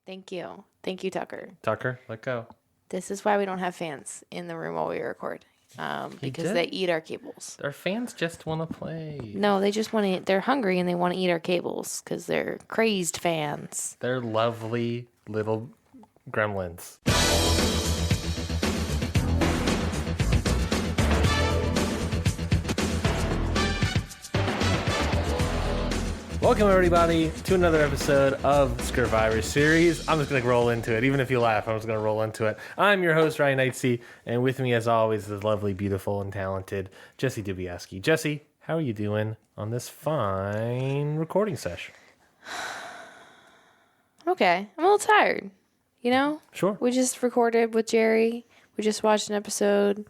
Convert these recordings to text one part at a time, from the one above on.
Thank you. Thank you, Tucker. Tucker, let go. This is why we don't have fans in the room while we record. Because they eat our cables. Our fans just want to play. No, they just want to. They're hungry and they want to eat our cables because they're crazed fans. They're lovely little gremlins. Welcome, everybody, to another episode of Scurvivor series. I'm just going to roll into it. Even if you laugh, I'm just going to roll into it. I'm your host, Ryan Knightsey, and with me, as always, is lovely, beautiful, and talented Jessie Dubiaski. Jessie, how are you doing on this fine recording session? Okay. I'm a little tired, you know? Sure. We just recorded with Jerry. We just watched an episode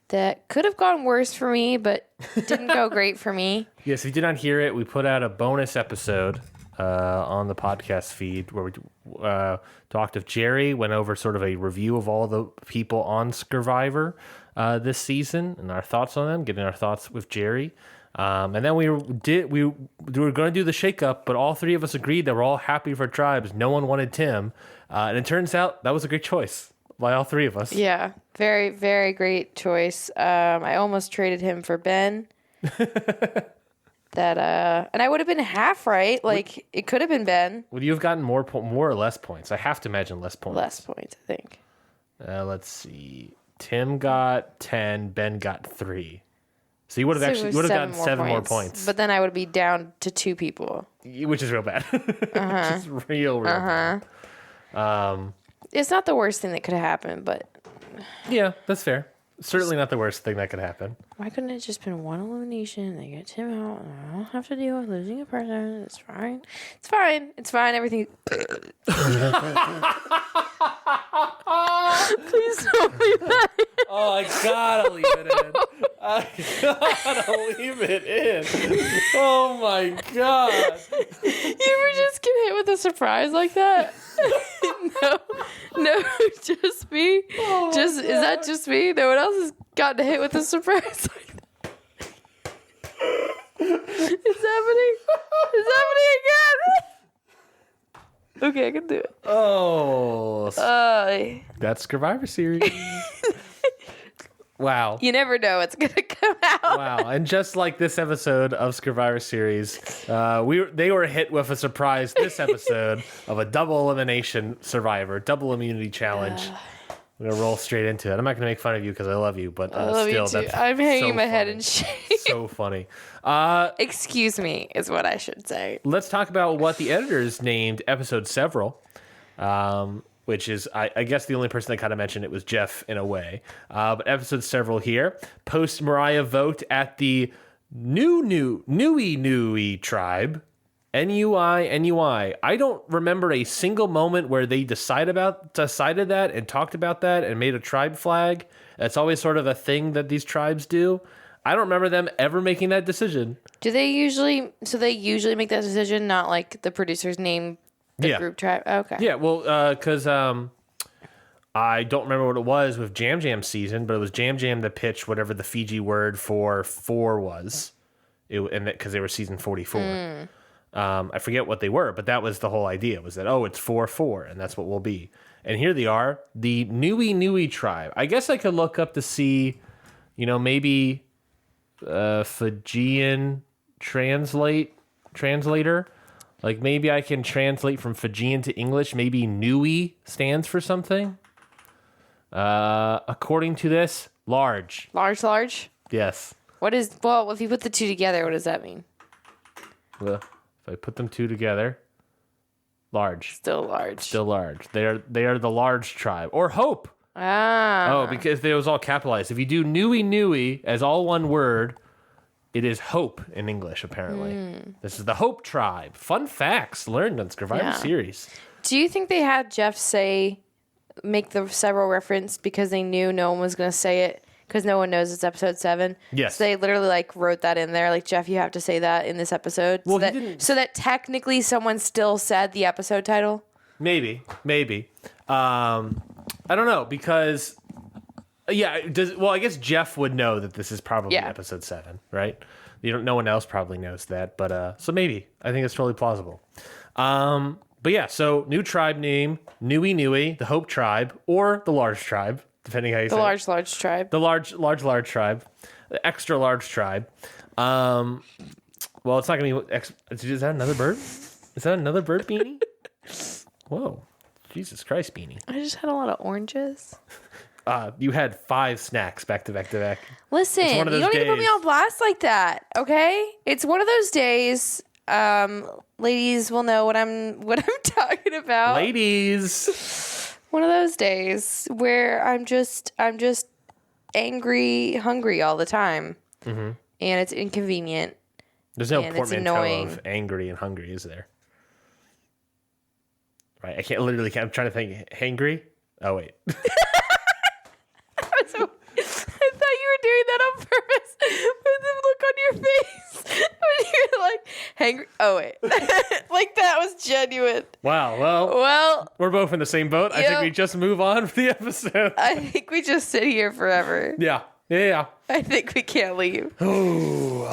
that could have gone worse for me, but didn't go great for me. Yes, if you did not hear it, we put out a bonus episode on the podcast feed where we talked with Jerry, went over sort of a review of all the people on Scurvivor this season and our thoughts on them, getting our thoughts with Jerry. And then we were going to do the shakeup, but all three of us agreed that we're all happy for tribes. No one wanted Tim. And it turns out that was a great choice by all three of us. Yeah, very, very great choice. I almost traded him for Ben. And I would have been half right. Like, it could have been Ben. Would you have gotten more or less points? I have to imagine less points. Less points, I think. Let's see. Tim got 10. Ben got 3. So you would have gotten 7 more points. But then I would be down to 2 people, which is real bad. Which is real bad. It's not the worst thing that could have happened, but yeah, that's fair. Certainly not the worst thing that could happen. Why couldn't it just been one elimination? They get Tim out, and I don't have to deal with losing a person. It's fine. It's fine. It's fine. Everything. Please don't leave that in. Oh, I gotta leave it in. I gotta leave it in. Oh my god. You ever just get hit with a surprise like that? No, just me. Oh, is that just me? No one else has gotten hit with a surprise like that. It's happening. It's happening again. Okay, I can do it. Oh. That's Scurvivor series. Wow. You never know what's going to come out. Wow. And just like this episode of Scurvivor series, they were hit with a surprise this episode of a double elimination Survivor, double immunity challenge. We're going to roll straight into it. I'm not going to make fun of you because I love you, but I love still, you too. that's I'm hanging so my head funny. in shame. So funny. Excuse me is what I should say. Let's talk about what the editors named episode several. Which is, I guess, the only person that kind of mentioned it was Jeff in a way. But episode several here. Post Mariah vote at the Nui tribe. N-U-I. I don't remember a single moment where they decided that and talked about that and made a tribe flag. That's always sort of a thing that these tribes do. I don't remember them ever making that decision. Do they usually make that decision, not like the producers name the group tribe? Okay. Yeah, well, because I don't remember what it was with Jam Jam's season, but it was Jam Jam that pitched whatever the Fiji word for 4 was, because they were season 44. I forget what they were, but that was the whole idea, was that, it's 4-4, and that's what we'll be. And here they are, the Nui tribe. I guess I could look up to see, maybe Fijian translator. Like, maybe I can translate from Fijian to English. Maybe Nui stands for something. According to this, large. Large? Yes. If you put the two together, what does that mean? Well, if I put them two together, large. Still large. They are the large tribe. Or hope. Oh, because it was all capitalized. If you do Nui as all one word, it is hope in English, apparently. This is the Hope Tribe. Fun facts learned on Scurvivor series. Do you think they had Jeff make the several reference because they knew no one was going to say it because no one knows it's episode 7? Yes. So they literally wrote that in there. Like, Jeff, you have to say that in this episode. Well, so that technically someone still said the episode title? Maybe. I don't know because... Yeah, I guess Jeff would know that this is probably episode 7, right? No one else probably knows that, but so maybe. I think it's totally plausible. But yeah, so new tribe name, Nui Nui, the Hope Tribe, or the Large Tribe, depending how you say it. Large tribe. The large tribe. The extra large tribe. Well, it's not going to be... Is that another bird? Is that another bird beanie? Whoa. Jesus Christ, beanie. I just had a lot of oranges. You had 5 snacks back to back to back. Listen, you don't need to put me on blast like that, okay? It's one of those days. Ladies will know what I'm talking about. Ladies. One of those days where I'm just angry, hungry all the time, and it's inconvenient. There's no portmanteau of angry and hungry, is there? Right. I'm trying to think. Hangry? Oh, wait. I thought you were doing that on purpose with the look on your face when you're like, hangry. Oh, wait. Like that was genuine. Wow. Well, we're both in the same boat. I think we just move on for the episode. I think we just sit here forever. Yeah. I think we can't leave. Anyway,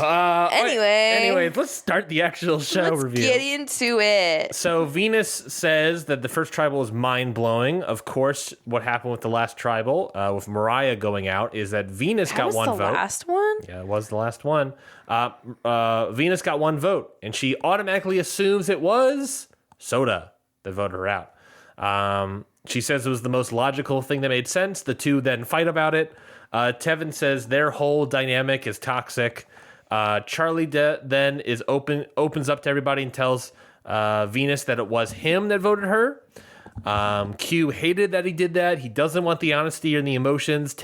let's start the actual show review. Let's get into it. So Venus says that the first tribal is mind-blowing. Of course, what happened with the last tribal, with Mariah going out, is that Venus got one vote. That was the last one? Yeah, it was the last one. Venus got one vote, and she automatically assumes it was Soda that voted her out. She says it was the most logical thing that made sense. The two then fight about it. Tevin says their whole dynamic is toxic. Charlie then opens up to everybody and tells Venus that it was him that voted her. Q hated that he did that. He doesn't want the honesty or the emotions.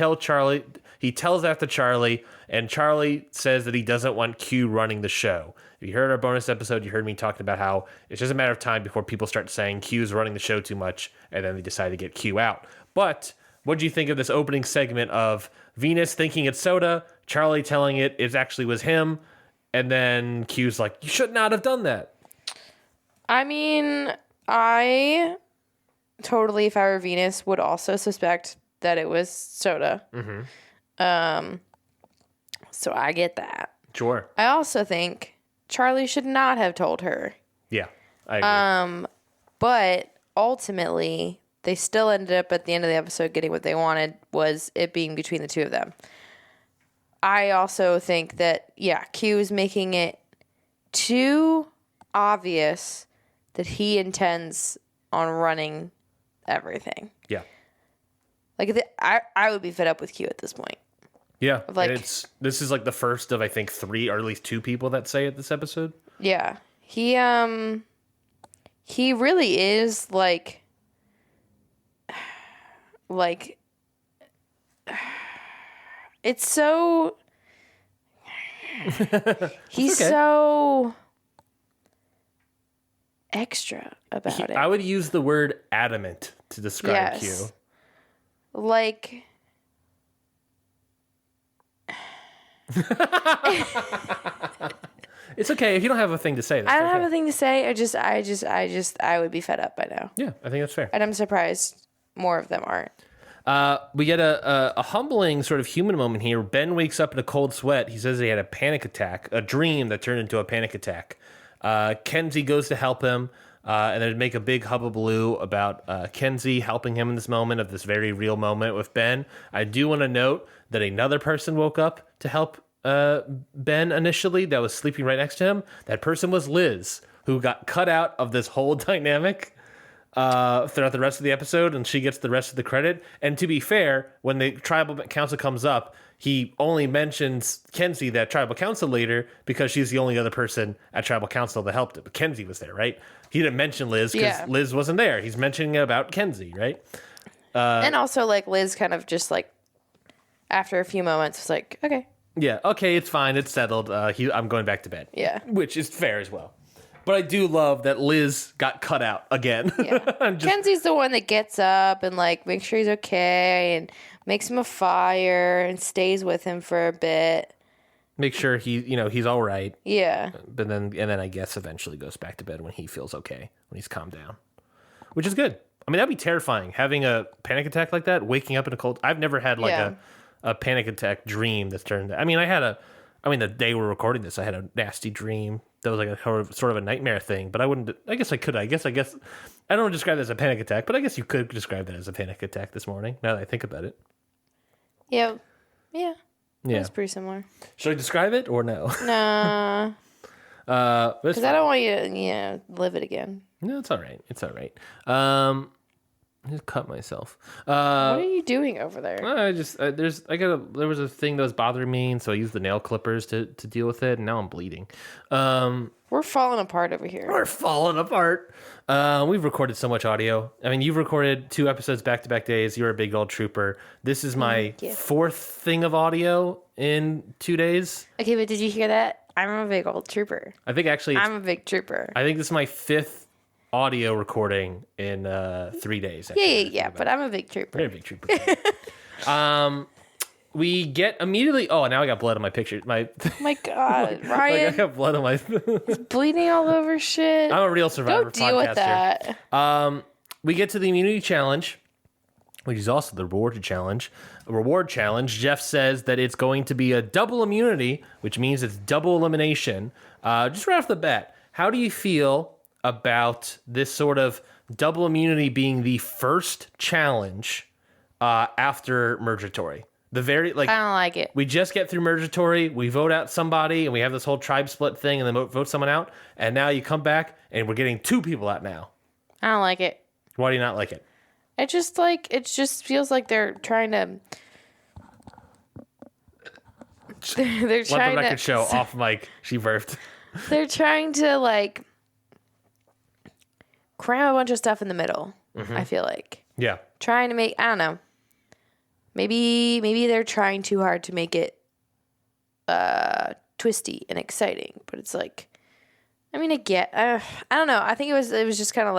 He tells that to Charlie, and Charlie says that he doesn't want Q running the show. If you heard our bonus episode, you heard me talking about how it's just a matter of time before people start saying Q's running the show too much, and then they decide to get Q out. But what do you think of this opening segment of Venus thinking it's Soda, Charlie telling it actually was him, and then Q's like, you should not have done that? I mean, I totally, if I were Venus, would also suspect that it was Soda. So I get that. Sure. I also think Charlie should not have told her. Yeah, I agree. But ultimately, they still ended up at the end of the episode getting what they wanted, was it being between the two of them. I also think that, Q is making it too obvious that he intends on running everything. Yeah. Like, I would be fed up with Q at this point. Yeah. Like, and this is like the first of, I think, 3 or at least 2 people that say it this episode. Yeah. He really is like it's so he's okay. So extra about it. I would use the word adamant to describe Q. Like it's okay if you don't have a thing to say. I don't have a thing to say. I would be fed up by now. Yeah, I think that's fair. And I'm surprised more of them aren't. We get a humbling sort of human moment here. Ben wakes up in a cold sweat. He says he had a panic attack, a dream that turned into a panic attack. Kenzie goes to help him, and they make a big hullabaloo about Kenzie helping him in this moment of this very real moment with Ben. I do want to note that another person woke up to help Ben initially that was sleeping right next to him. That person was Liz, who got cut out of this whole dynamic throughout the rest of the episode, and she gets the rest of the credit. And to be fair, when the tribal council comes up, he only mentions Kenzie, that tribal council leader, because she's the only other person at tribal council that helped him. But Kenzie was there, right? He didn't mention Liz because Liz wasn't there. He's mentioning about Kenzie, right? And also, like, Liz kind of just, like, after a few moments, was like, okay. Yeah, okay, it's fine. It's settled. I'm going back to bed. Yeah. Which is fair as well. But I do love that Liz got cut out again. Yeah. Kenzie's the one that gets up and, like, makes sure he's okay and makes him a fire and stays with him for a bit. Make sure he's all right. Yeah. But then I guess eventually goes back to bed when he feels okay, when he's calmed down. Which is good. I mean, that'd be terrifying, having a panic attack like that, waking up in a cold... I've never had, like, a panic attack dream that's turned... I mean, the day we're recording this, I had a nasty dream that was like a sort of a nightmare thing. But I guess I could. I guess I don't want to describe it as a panic attack, but I guess you could describe that as a panic attack this morning. Now that I think about it. Yeah. Yeah. That's pretty similar. Should I describe it or no? Nah. Because I don't want you to, live it again. No, it's all right. It's all right. I just cut myself. What are you doing over there? I just there was a thing that was bothering me, and so I used the nail clippers to deal with it, and now I'm bleeding. We're falling apart over here. We're falling apart. We've recorded so much audio. I mean, you've recorded 2 episodes back-to-back days. You're a big old trooper. This is my 4th thing of audio in 2 days. Okay, but did you hear that? I'm a big old trooper. I think actually I'm a big trooper. I think this is my 5th audio recording in 3 days. Yeah. But I'm a big trooper. You're a big trooper. We get immediately. Oh, now I got blood on my picture. My God, Ryan! I got blood on my. It's bleeding all over shit. I'm a real Survivor Go deal with that. We get to the immunity challenge, which is also the reward challenge. A reward challenge. Jeff says that it's going to be a double immunity, which means it's double elimination. Just right off the bat, how do you feel about this sort of double immunity being the first challenge after Mergatory? I don't like it. We just get through Mergatory, we vote out somebody, and we have this whole tribe split thing, and then vote someone out, and now you come back, and we're getting 2 people out now. I don't like it. Why do you not like it? It just feels like they're trying to. They're trying Let the record show off mic. She burped. They're trying to cram a bunch of stuff in the middle. Mm-hmm. I feel like. Yeah. Trying to make, I don't know. Maybe they're trying too hard to make it twisty and exciting, but it's I don't know. I think it was just kind of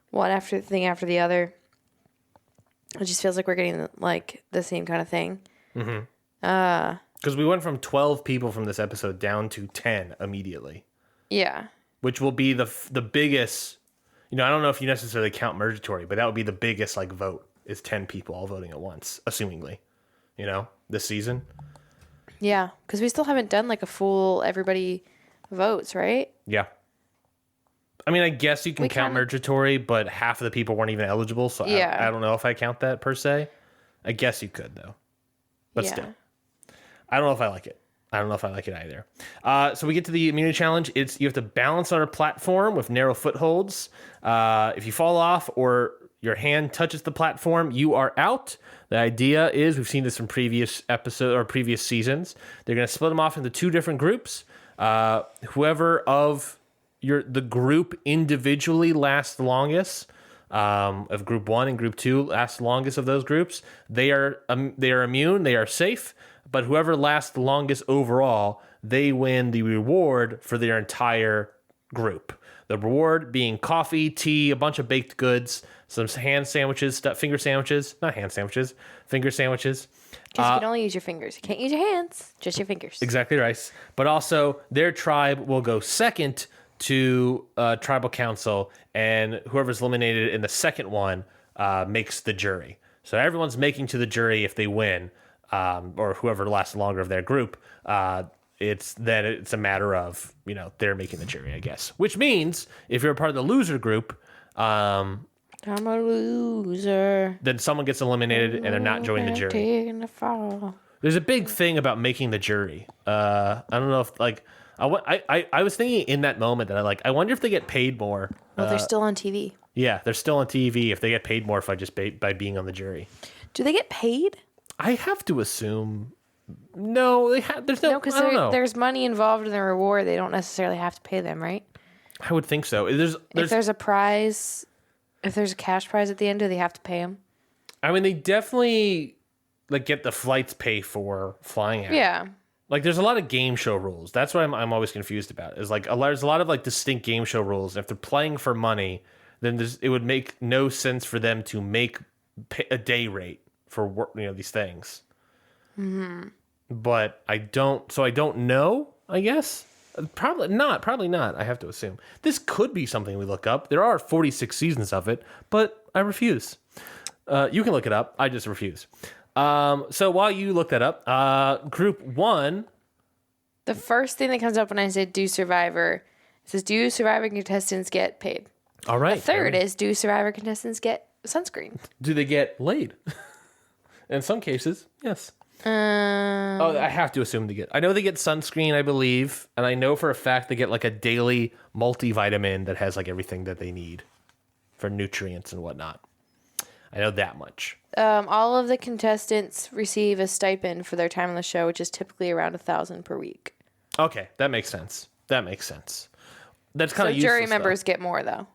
one after the thing after the other. It just feels like we're getting the same kind of thing. Mm-hmm. Because we went from 12 people from this episode down to 10 immediately. Yeah. Which will be the biggest. I don't know if you necessarily count Mergatory, but that would be the biggest vote is 10 people all voting at once, assumingly. This season. Yeah, because we still haven't done a full everybody votes, right? Yeah. I mean, I guess you can count Mergatory, but half of the people weren't even eligible, so yeah. I don't know if I count that per se. I guess you could, though. But still. I don't know if I like it. I don't know if I like it either. So we get to the immunity challenge. You have to balance on a platform with narrow footholds. If you fall off or your hand touches the platform, you are out. The idea is, we've seen this from previous episodes or previous seasons, they're going to split them off into 2 different groups. Whoever of the group individually lasts the longest, of group 1 and group 2 lasts the longest of those groups, they are immune, they are safe. But whoever lasts the longest overall, they win the reward for their entire group. The reward being coffee, tea, a bunch of baked goods, some finger sandwiches. Because you can only use your fingers. You can't use your hands, just your fingers. Exactly right. But also, their tribe will go second to tribal council, and whoever's eliminated in the second one makes the jury. So everyone's making to the jury if they win. Or whoever lasts longer of their group, it's a matter of, they're making the jury, I guess. Which means if you're a part of the loser group, I'm a loser. Then someone gets eliminated and they're not joining the jury. There's a big thing about making the jury. I don't know if I was thinking in that moment that I wonder if they get paid more. Well, they're still on TV. Yeah, they're still on TV. If they get paid more by being on the jury. Do they get paid? I have to assume no. There's no because there's money involved in the reward. They don't necessarily have to pay them, right? I would think so. If there's a prize, if there's a cash prize at the end, do they have to pay them? I mean, they definitely get the flights pay for flying out. Yeah. There's a lot of game show rules. That's what I'm always confused about. Is there's a lot of distinct game show rules. And if they're playing for money, then it would make no sense for them to make a day rate for work, these things. Mm-hmm. But I don't know, I guess. Probably not. I have to assume. This could be something we look up. There are 46 seasons of it, but I refuse. You can look it up. I just refuse. So while you look that up, group 1 The first thing that comes up when I say do Survivor, it says do Survivor contestants get paid. All right. The third is do Survivor contestants get sunscreen? Do they get laid? In some cases, yes. I have to assume they get. I know they get sunscreen, I believe, and I know for a fact they get like a daily multivitamin that has like everything that they need for nutrients and whatnot. I know that much. All of the contestants receive a stipend for their time on the show, which is typically around $1,000 per week. Okay, that makes sense. That's kind of so jury members get more though.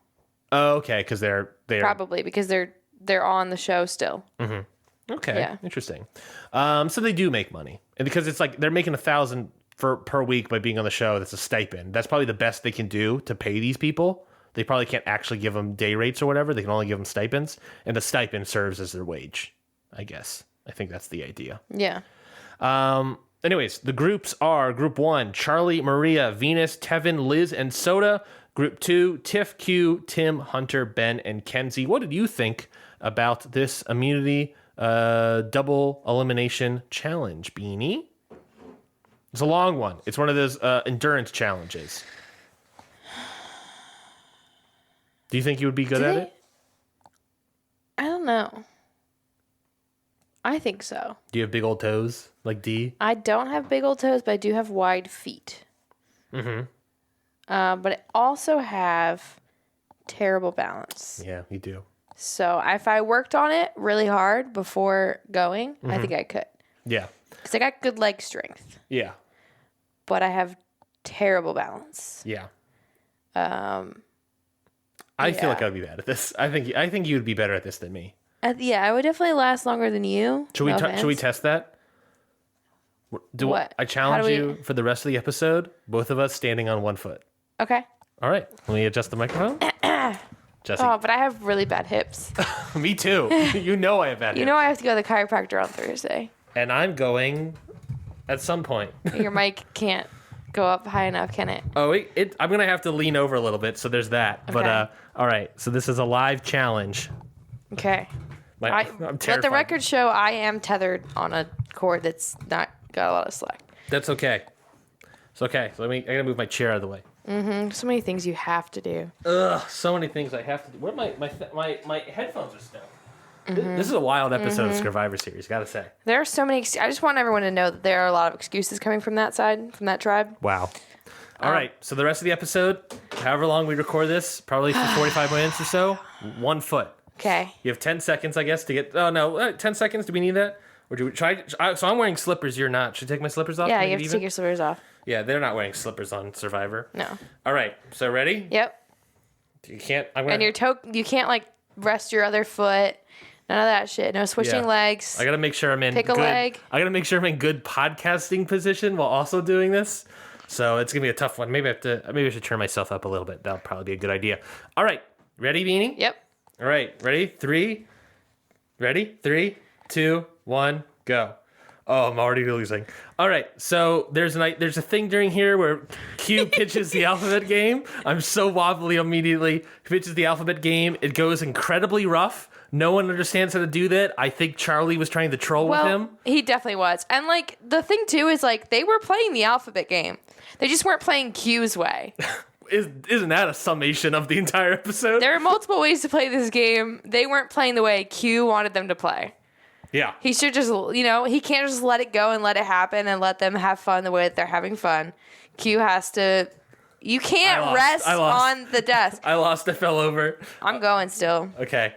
Oh, okay, because they're probably because they're on the show still. Mm-hmm. Okay, yeah. Interesting. So they do make money, and because it's like they're making $1,000 per week by being on the show. That's a stipend. That's probably the best they can do to pay these people. They probably can't actually give them day rates or whatever. They can only give them stipends, and the stipend serves as their wage, I guess. I think that's the idea. Yeah. Anyways, the groups are Group 1, Charlie, Maria, Venus, Tevin, Liz, and Soda. Group 2, Tiff, Q, Tim, Hunter, Ben, and Kenzie. What did you think about this immunity double elimination challenge, Beanie? It's a long one. It's one of those endurance challenges. Do you think you would be good at it? I don't know. I think so. Do you have big old toes like D? I don't have big old toes, but I do have wide feet. Mm-hmm. But I also have terrible balance. Yeah, you do. So if I worked on it really hard before going, I think I could. Yeah. Because I got good leg strength. Yeah. But I have terrible balance. Yeah. I feel like I'd be bad at this. I think you would be better at this than me. Yeah, I would definitely last longer than you. Should we test that? What? I challenge you for the rest of the episode, both of us standing on one foot. Okay. All right. Let me adjust the microphone. Jessie. Oh, but I have really bad hips. Me too. You know I have bad hips. You know I have to go to the chiropractor on Thursday. And I'm going at some point. Your mic can't go up high enough, can it? Oh, I'm going to have to lean over a little bit, so there's that. Okay. But, all right. So this is a live challenge. Okay. I'm terrified. Let the record show I am tethered on a cord that's not got a lot of slack. That's okay. It's okay. So I got to move my chair out of the way. Mm-hmm. So many things you have to do. Ugh, so many things I have to do. Where my headphones are stuck. Mm-hmm. This is a wild episode of Scurvivor series, gotta say. There are so many. I just want everyone to know that there are a lot of excuses coming from that side, from that tribe. Wow. All right. So the rest of the episode, however long we record this, probably for 45 minutes or so, 1 foot. Okay. You have 10 seconds, I guess, to get. Oh no, 10 seconds. Do we need that? Or do we try? So I'm wearing slippers. You're not. Should I take my slippers off? Yeah, you have to take your slippers off. Yeah, they're not wearing slippers on Survivor. No. All right. So ready? Yep. You can't. And your toe. You can't like rest your other foot. None of that shit. No switching legs. I gotta make sure I'm in. Pick a leg. I gotta make sure I'm in good podcasting position while also doing this. So it's gonna be a tough one. Maybe I should turn myself up a little bit. That'll probably be a good idea. All right. Ready, Beanie? Yep. All right. Ready? 3. Ready? 3, 2, 1, go. Oh, I'm already losing. All right, so there's a thing during here where Q pitches the alphabet game. I'm so wobbly immediately. He pitches the alphabet game. It goes incredibly rough. No one understands how to do that. I think Charlie was trying to troll with him. He definitely was. And like the thing too is like they were playing the alphabet game. They just weren't playing Q's way. Isn't that a summation of the entire episode? There are multiple ways to play this game. They weren't playing the way Q wanted them to play. Yeah. He should just, he can't just let it go and let it happen and let them have fun the way that they're having fun. Q has to, you can't rest on the desk. I lost. I fell over. I'm going still. Okay.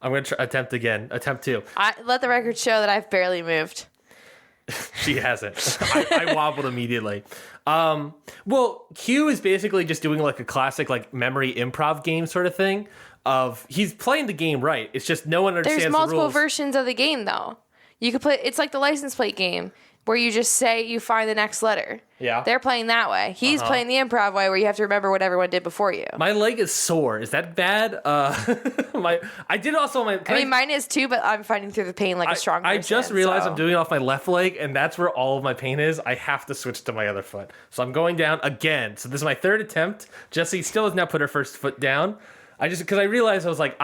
I'm going to attempt again. Attempt 2. Let the record show that I've barely moved. She hasn't. I wobbled immediately. Well, Q is basically just doing like a classic like memory improv game sort of thing. He's playing the game right. It's just no one understands the rules. There's multiple versions of the game though. You could play. It's like the license plate game where you just say you find the next letter. Yeah. They're playing that way. He's playing the improv way where you have to remember what everyone did before you. My leg is sore. Is that bad? Mine is too, but I'm fighting through the pain like a strong person. I just realized I'm doing it off my left leg, and that's where all of my pain is. I have to switch to my other foot. So I'm going down again. So this is my third attempt. Jessie still has now put her first foot down. Because I realized I was like,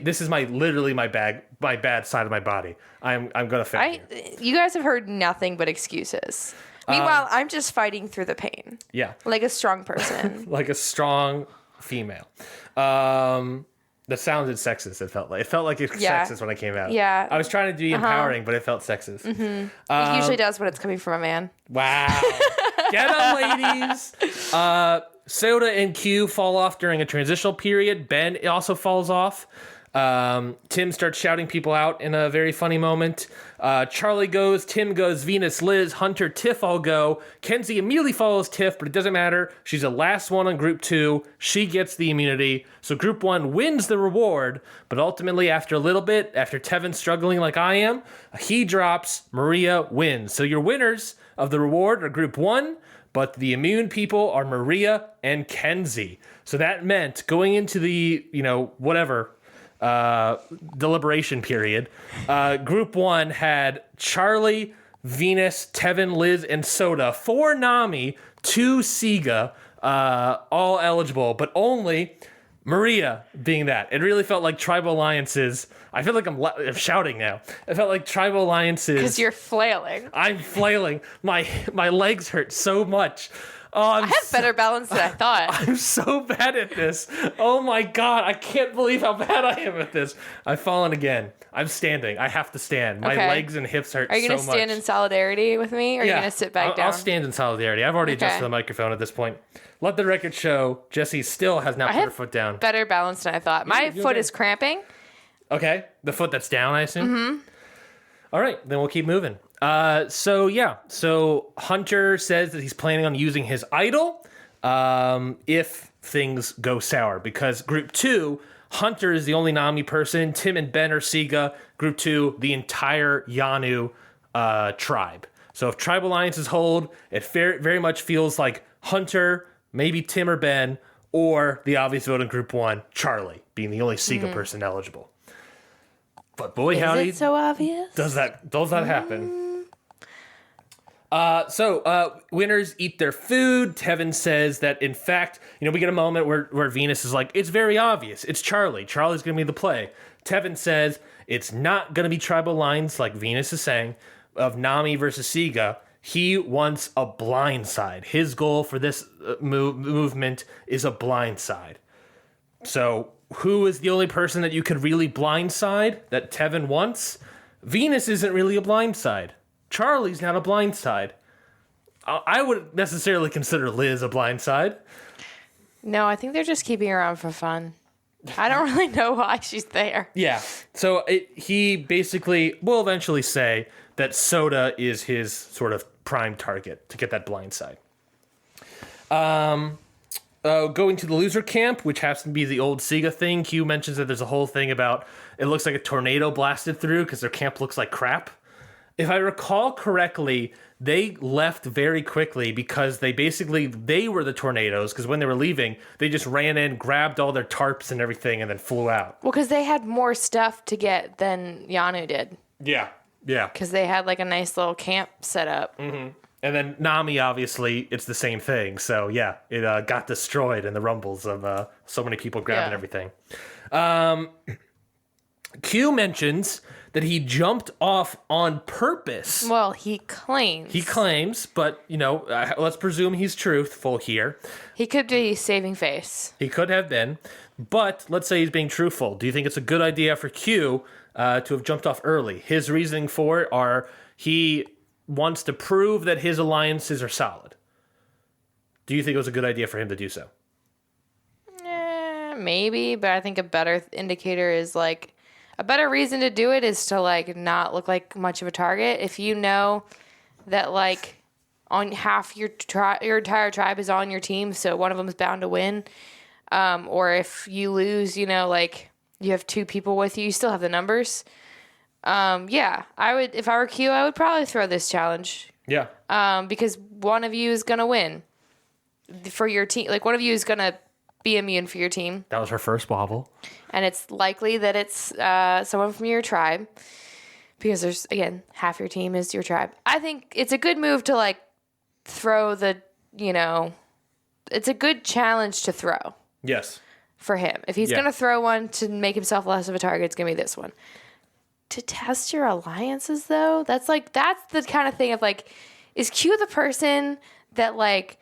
this is literally my bad side of my body. I'm gonna fail. You guys have heard nothing but excuses. Meanwhile, I'm just fighting through the pain. Yeah. Like a strong person. Like a strong female. That sounded sexist. It felt like it's sexist when I came out. Yeah. I was trying to be empowering, but it felt sexist. It usually does when it's coming from a man. Wow. Get them, ladies. Soda and Q fall off during a transitional period. Ben also falls off. Tim starts shouting people out in a very funny moment. Charlie goes, Tim goes, Venus, Liz, Hunter, Tiff all go. Kenzie immediately follows Tiff, but it doesn't matter. She's the last one on group 2. She gets the immunity. So group 1 wins the reward, but ultimately after a little bit, after Tevin's struggling like I am, he drops, Maria wins. So your winners of the reward are group 1, but the immune people are Maria and Kenzie. So that meant going into the, deliberation period, group 1 had Charlie, Venus, Tevin, Liz, and Soda, 4 Nami, 2 Siga, all eligible, but only Maria being that. It really felt like tribal alliances. I feel like I'm shouting now. It felt like tribal alliances. Because you're flailing. I'm flailing. My legs hurt so much. Oh, I have better balance than I thought. I'm so bad at this. Oh my God. I can't believe how bad I am at this. I've fallen again. I'm standing. I have to stand. My legs and hips hurt so much. Are you going to stand in solidarity with me? Or are you going to sit back down? I'll stand in solidarity. I've already adjusted the microphone at this point. Let the record show Jessie still has not put her foot down. Better balance than I thought. My foot is cramping. Okay. The foot that's down, I assume? Mm-hmm. All right. Then we'll keep moving. So Hunter says that he's planning on using his idol if things go sour, because group 2, Hunter is the only Nami person. Tim and Ben are Siga. Group 2, the entire Yanu tribe. So if tribal alliances hold, it very much feels like Hunter, maybe Tim or Ben, or the obvious vote in group 1, Charlie, being the only Siga person eligible. But boy, howdy, is it so obvious? Does that happen? Winners eat their food. Tevin says that, in fact, we get a moment where Venus is like, it's very obvious. It's Charlie. Charlie's going to be the play. Tevin says it's not going to be tribal lines, like Venus is saying, of Nami versus Siga. He wants a blind side. His goal for this movement is a blind side. So who is the only person that you could really blindside that Tevin wants? Venus isn't really a blindside. Charlie's not a blindside. I wouldn't necessarily consider Liz a blindside. No, I think they're just keeping her on for fun. I don't really know why she's there. Yeah. So he basically will eventually say that Soda is his sort of prime target to get that blindside. Going to the loser camp, which happens to be the old Siga thing. Q mentions that there's a whole thing about it looks like a tornado blasted through because their camp looks like crap. If I recall correctly, they left very quickly because they were the tornadoes, because when they were leaving, they just ran in, grabbed all their tarps and everything, and then flew out. Well, because they had more stuff to get than Yanu did. Yeah. Because they had like a nice little camp set up. Mm-hmm. And then Nami, obviously, it's the same thing. So, yeah, it got destroyed in the rumbles of so many people grabbing everything. Q mentions that he jumped off on purpose. Well, he claims. But, let's presume he's truthful here. He could be saving face. He could have been. But let's say he's being truthful. Do you think it's a good idea for Q to have jumped off early? His reasoning for it are he wants to prove that his alliances are solid. Do you think it was a good idea for him to do so? Maybe, but I think a better indicator is like a better reason to do it is to like not look like much of a target. If you know that like on half your entire tribe is on your team, so one of them is bound to win, or if you lose, like you have 2 people with you, you still have the numbers. Yeah, I would, if I were Q, I would probably throw this challenge. Yeah. Because one of you is going to win for your team. Like one of you is going to be immune for your team. That was her first wobble. And it's likely that it's someone from your tribe, because there's, again, half your team is your tribe. I think it's a good move to like throw it's a good challenge to throw. Yes. For him. If he's going to throw one to make himself less of a target, it's going to be this one. To test your alliances, though, that's the kind of thing of like, Is Q the person that like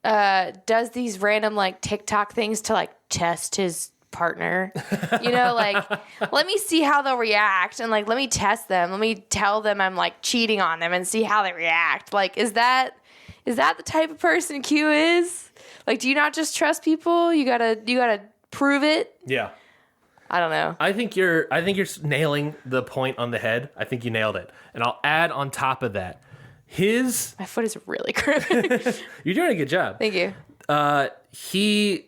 does these random like TikTok things to like test his partner? You know, like let me see how they'll react and like let me test them. Let me tell them I'm like cheating on them and see how they react. Like is that the type of person Q is? Like do you not just trust people? You gotta prove it. Yeah. I don't know. I think you're nailing the point on the head. I think you nailed it. And I'll add on top of that, my foot is really cramping. You're doing a good job. Thank you. He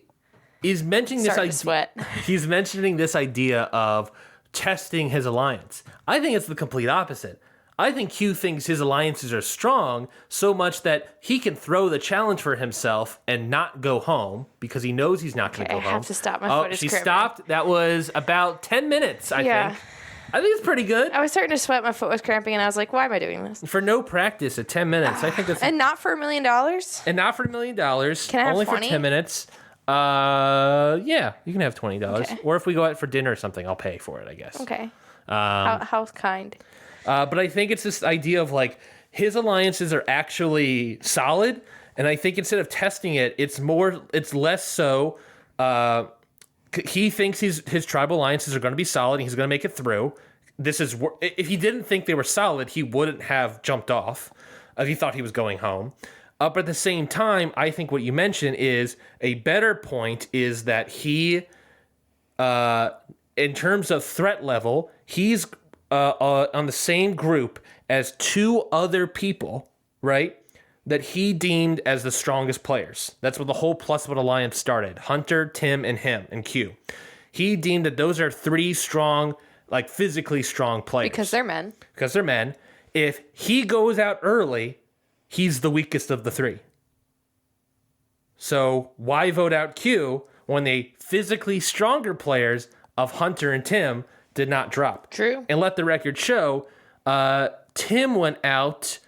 is mentioning this idea. Sweat. He's mentioning this idea of testing his alliance. I think it's the complete opposite. I think Q thinks his alliances are strong so much that he can throw the challenge for himself and not go home because he knows he's not going to go home. I have to stop. My foot is she cramping. stopped. That was about 10 minutes, I think. I think it's pretty good. I was starting to sweat. My foot was cramping, and I was like, why am I doing this? For no practice at 10 minutes. I think that's... And not for $1 million? And not for $1 million. Can I have only 20? For 10 minutes. Yeah, you can have $20. Okay. Or if we go out for dinner or something, I'll pay for it, I guess. Okay. How kind. But I think it's this idea of like his alliances are actually solid, and I think instead of testing it, it's less so. He thinks his tribal alliances are going to be solid, and he's going to make it through. If he didn't think they were solid, he wouldn't have jumped off. If he thought he was going home. But at the same time, I think what you mentioned is a better point is that he, in terms of threat level, he's on the same group as two other people, right, that he deemed as the strongest players. That's where the whole Plus One Alliance started. Hunter, Tim, and him, and Q. He deemed that those are three strong, like physically strong players. Because they're men. If he goes out early, he's the weakest of the three. So why vote out Q when the physically stronger players of Hunter and Tim did not drop? True. And let the record show, Tim went out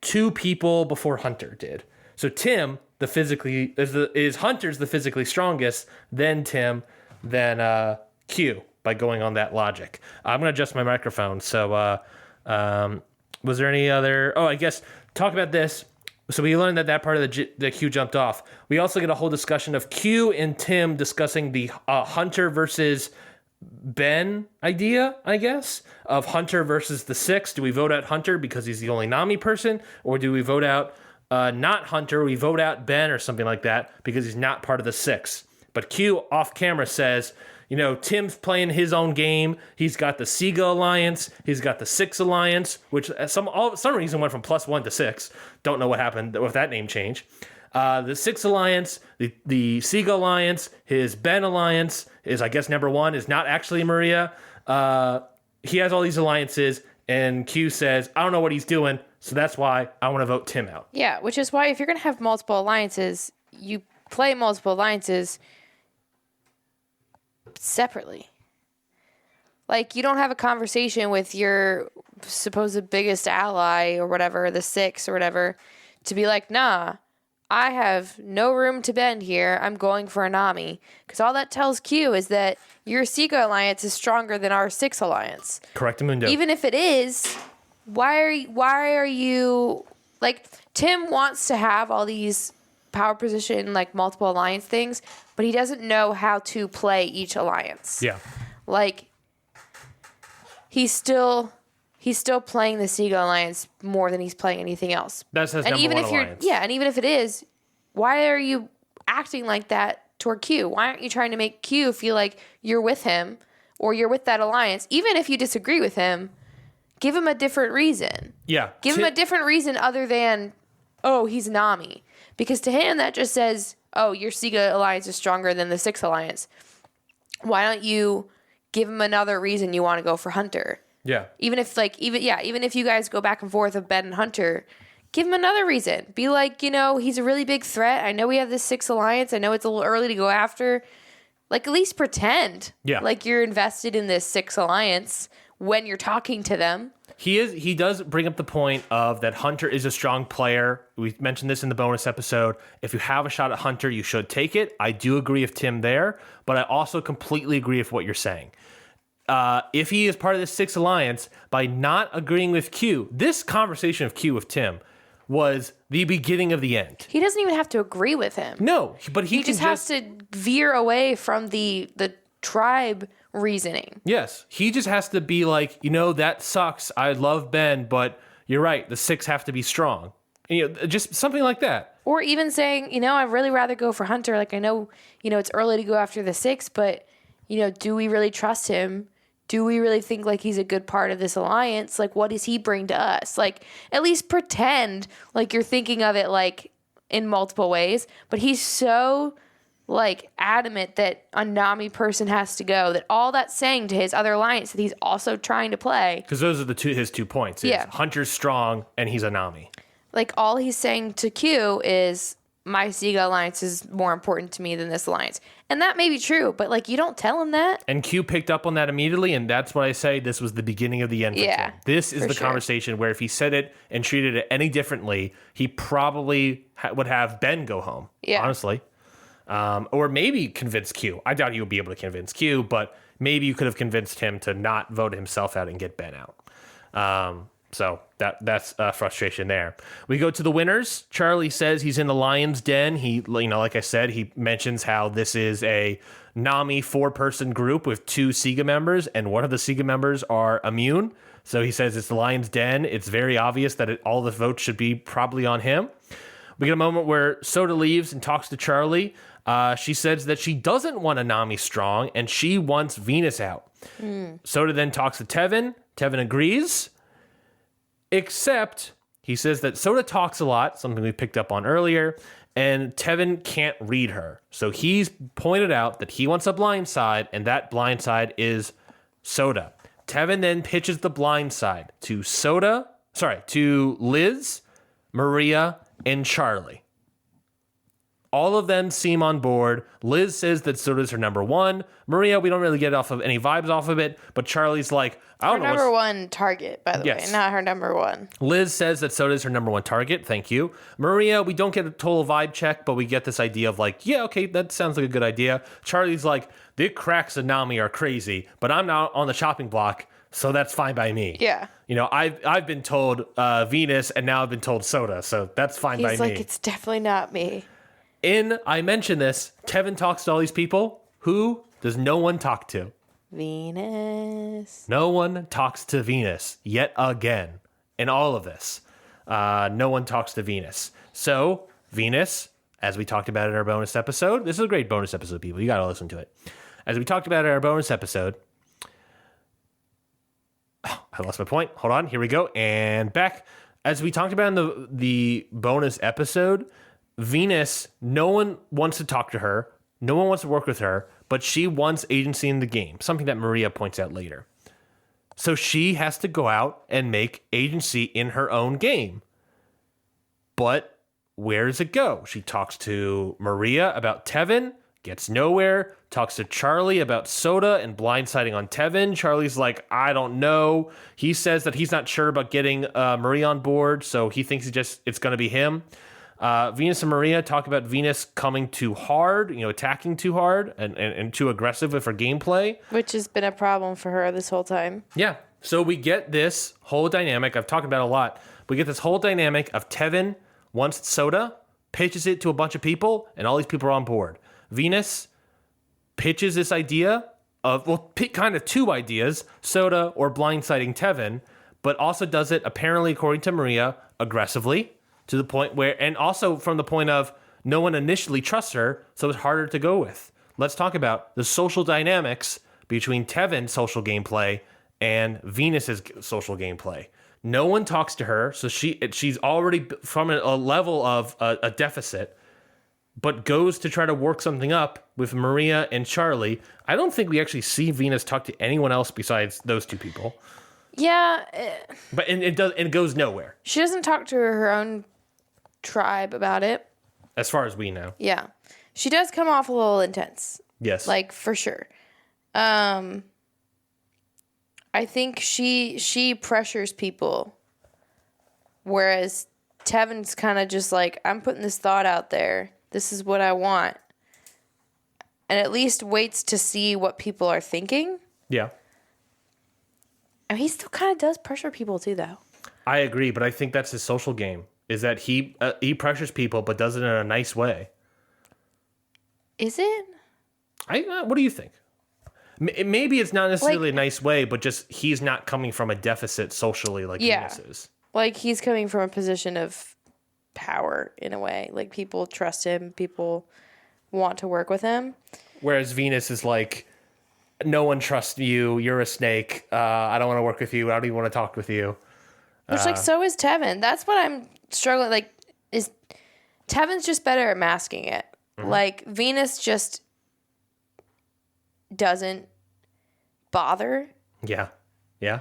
2 people before Hunter did. So Tim, is Hunter's the physically strongest, then Tim, then Q, by going on that logic. I'm going to adjust my microphone. So was there any other... Oh, I guess, talk about this. So we learned that part of the Q jumped off. We also get a whole discussion of Q and Tim discussing the Hunter versus Ben idea, I guess, of Hunter versus the 6. Do we vote out Hunter because he's the only Nami person? Or do we vote out not Hunter, we vote out Ben or something like that because he's not part of the 6? But Q off camera says, Tim's playing his own game. He's got the Sega Alliance. He's got the 6 Alliance, which some reason went from +1 to 6. Don't know what happened with that name change. The 6 Alliance, the Sega Alliance, his Ben Alliance is, I guess, number 1 is not actually Maria. He has all these alliances, and Q says, I don't know what he's doing, so that's why I want to vote Tim out. Yeah, which is why if you're going to have multiple alliances, you play multiple alliances separately. Like, you don't have a conversation with your supposed biggest ally or whatever, the 6 or whatever, to be like, nah, I have no room to bend here. I'm going for a Nami. Because all that tells Q is that your Sega Alliance is stronger than our 6 Alliance. Correctamundo. Even if it is, why are you... Like, Tim wants to have all these power position, like, multiple alliance things, but he doesn't know how to play each alliance. Yeah. Like, he's still playing the Sega Alliance more than he's playing anything else. That's his and number even one if alliance. and even if it is, why are you acting like that toward Q? Why aren't you trying to make Q feel like you're with him or you're with that alliance? Even if you disagree with him, give him a different reason. Yeah. Give him a different reason other than, oh, he's Nami. Because to him, that just says, oh, your Sega Alliance is stronger than the 6 Alliance. Why don't you give him another reason you want to go for Hunter? Yeah. Even if you guys go back and forth of Ben and Hunter, give him another reason. Be like, he's a really big threat. I know we have this 6 Alliance. I know it's a little early to go after. Like, at least pretend. Yeah. Like you're invested in this 6 Alliance when you're talking to them. He does bring up the point of that Hunter is a strong player. We mentioned this in the bonus episode. If you have a shot at Hunter, you should take it. I do agree with Tim there, but I also completely agree with what you're saying. if he is part of the Six Alliance, by not agreeing with Q, this conversation of Q with Tim was the beginning of the end. He doesn't even have to agree with him. No, but he just has to veer away from the tribe reasoning. Yes, he just has to be like, that sucks. I love Ben, but you're right. The Six have to be strong. Just something like that. Or even saying, I'd really rather go for Hunter. Like, I know, it's early to go after the Six, but, do we really trust him? Do we really think like he's a good part of this alliance? Like, what does he bring to us? Like, at least pretend like you're thinking of it like in multiple ways. But he's so like adamant that a Nami person has to go, that all that's saying to his other alliance that he's also trying to play. Because those are his 2 points. Yeah. Hunter's strong and he's a Nami. Like, all he's saying to Q is, my Sega alliance is more important to me than this alliance. And that may be true, but like, you don't tell him that. And Q picked up on that immediately, and that's what I say. This was the beginning of the end for Tim. This is the conversation where if he said it and treated it any differently, he probably would have Ben go home, honestly. Or maybe convince Q. I doubt he would be able to convince Q, but maybe you could have convinced him to not vote himself out and get Ben out. So that's frustration there. We go to the winners. Charlie says he's in the lion's den. He, like I said, he mentions how this is a Nami 4-person group with 2 Sega members, and one of the Sega members are immune. So he says it's the lion's den. It's very obvious that all the votes should be probably on him. We get a moment where Soda leaves and talks to Charlie. She says that she doesn't want a Nami strong, and she wants Venus out. Soda then talks to Tevin. Tevin agrees. Except he says that Soda talks a lot, something we picked up on earlier, and Tevin can't read her. So he's pointed out that he wants a blind side, and that blind side is Soda. Tevin then pitches the blind side to to Liz, Maria, and Charlie. All of them seem on board. Liz says that Soda's her number 1. Maria, we don't really get off of any vibes off of it, but Charlie's like, I don't know. Her number 1 target, by the way, not her number 1. Liz says that Soda's her number 1 target. Thank you. Maria, we don't get a total vibe check, but we get this idea of like, yeah, okay, that sounds like a good idea. Charlie's like, the cracks of Nami are crazy, but I'm not on the chopping block, so that's fine by me. Yeah. I've been told Venus, and now I've been told Soda, so that's fine by me. He's like, it's definitely not me. I mentioned this, Tevin talks to all these people. Who does no one talk to? Venus. No one talks to Venus yet again in all of this. No one talks to Venus. So Venus, as we talked about in our bonus episode, this is a great bonus episode, people. You got to listen to it. As we talked about in our bonus episode, I lost my point. Hold on. Here we go. And back. As we talked about in the bonus episode, Venus, no one wants to talk to her. No one wants to work with her, but she wants agency in the game, something that Maria points out later. So she has to go out and make agency in her own game. But where does it go? She talks to Maria about Tevin, gets nowhere, talks to Charlie about Soda and blindsiding on Tevin. Charlie's like, I don't know. He says that he's not sure about getting Maria on board, so he thinks it's going to be him. Venus and Maria talk about Venus coming too hard, attacking too hard and too aggressive with her gameplay. Which has been a problem for her this whole time. Yeah. So we get this whole dynamic. I've talked about it a lot. We get this whole dynamic of Tevin wants Soda, pitches it to a bunch of people, and all these people are on board. Venus pitches this idea of, kind of 2 ideas, Soda or blindsiding Tevin, but also does it, apparently, according to Maria, aggressively. To the point where, and also from the point of no one initially trusts her, so it's harder to go with. Let's talk about the social dynamics between Tevin's social gameplay and Venus's social gameplay. No one talks to her, so she's already from a level of a deficit, but goes to try to work something up with Maria and Charlie. I don't think we actually see Venus talk to anyone else besides those 2 people. Yeah. But it goes nowhere. She doesn't talk to her own tribe about it. As far as we know. Yeah. She does come off a little intense. Yes. Like, for sure. I think she pressures people. Whereas Tevin's kind of just like, I'm putting this thought out there. This is what I want. And at least waits to see what people are thinking. Yeah. And he still kind of does pressure people too, though. I agree, but I think that's his social game. Is that he pressures people, but does it in a nice way. Is it? What do you think? Maybe it's not necessarily a nice way, but just he's not coming from a deficit socially like Venus is. Like, he's coming from a position of power in a way. Like, people trust him. People want to work with him. Whereas Venus is like, no one trusts you. You're a snake. I don't want to work with you. I don't even want to talk with you. Which, like, so is Tevin. That's what I'm struggling. Like, is Tevin's just better at masking it. Mm-hmm. Like, Venus just doesn't bother. Yeah.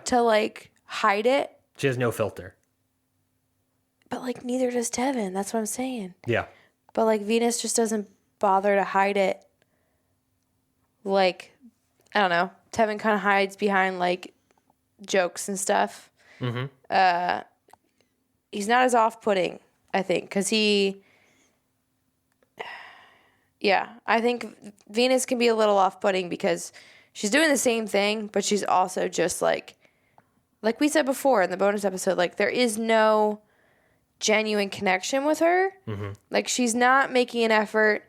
To, like, hide it. She has no filter. But, like, neither does Tevin. That's what I'm saying. Yeah. But, like, Venus just doesn't bother to hide it. Like, I don't know. Tevin kind of hides behind, like, jokes and stuff. Mm-hmm. He's not as off-putting, I think, because I think Venus can be a little off-putting because she's doing the same thing, but she's also just like we said before in the bonus episode, like, there is no genuine connection with her. Mm-hmm. Like, she's not making an effort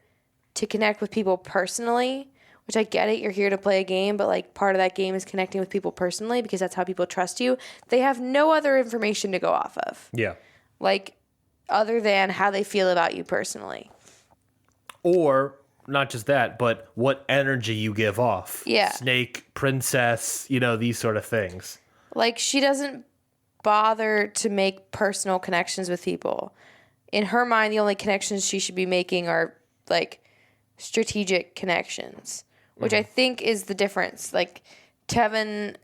to connect with people personally, which I get it. You're here to play a game, but, like, part of that game is connecting with people personally because that's how people trust you. They have no other information to go off of. Yeah. Like, other than how they feel about you personally. Or not just that, but what energy you give off. Yeah. Snake, princess, these sort of things. Like, she doesn't bother to make personal connections with people. In her mind, the only connections she should be making are, like, strategic connections, which I think is the difference. Like, Tevin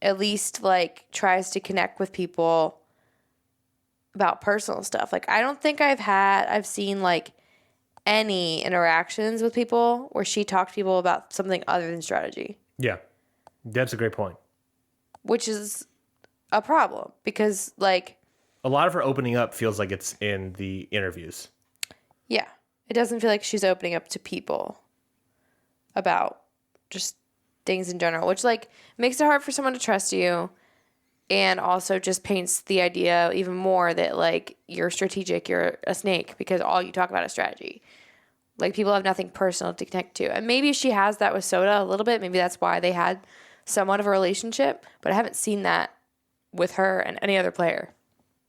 at least, like, tries to connect with people about personal stuff. Like, I don't think I've seen, like, any interactions with people where she talked to people about something other than strategy. Yeah. That's a great point. Which is a problem because, like, a lot of her opening up feels like it's in the interviews. Yeah. It doesn't feel like she's opening up to people about just things in general, which, like, makes it hard for someone to trust you and also just paints the idea even more that, like, you're strategic, you're a snake because all you talk about is strategy. Like, people have nothing personal to connect to. And maybe she has that with Soda a little bit. Maybe that's why they had somewhat of a relationship, but I haven't seen that with her and any other player.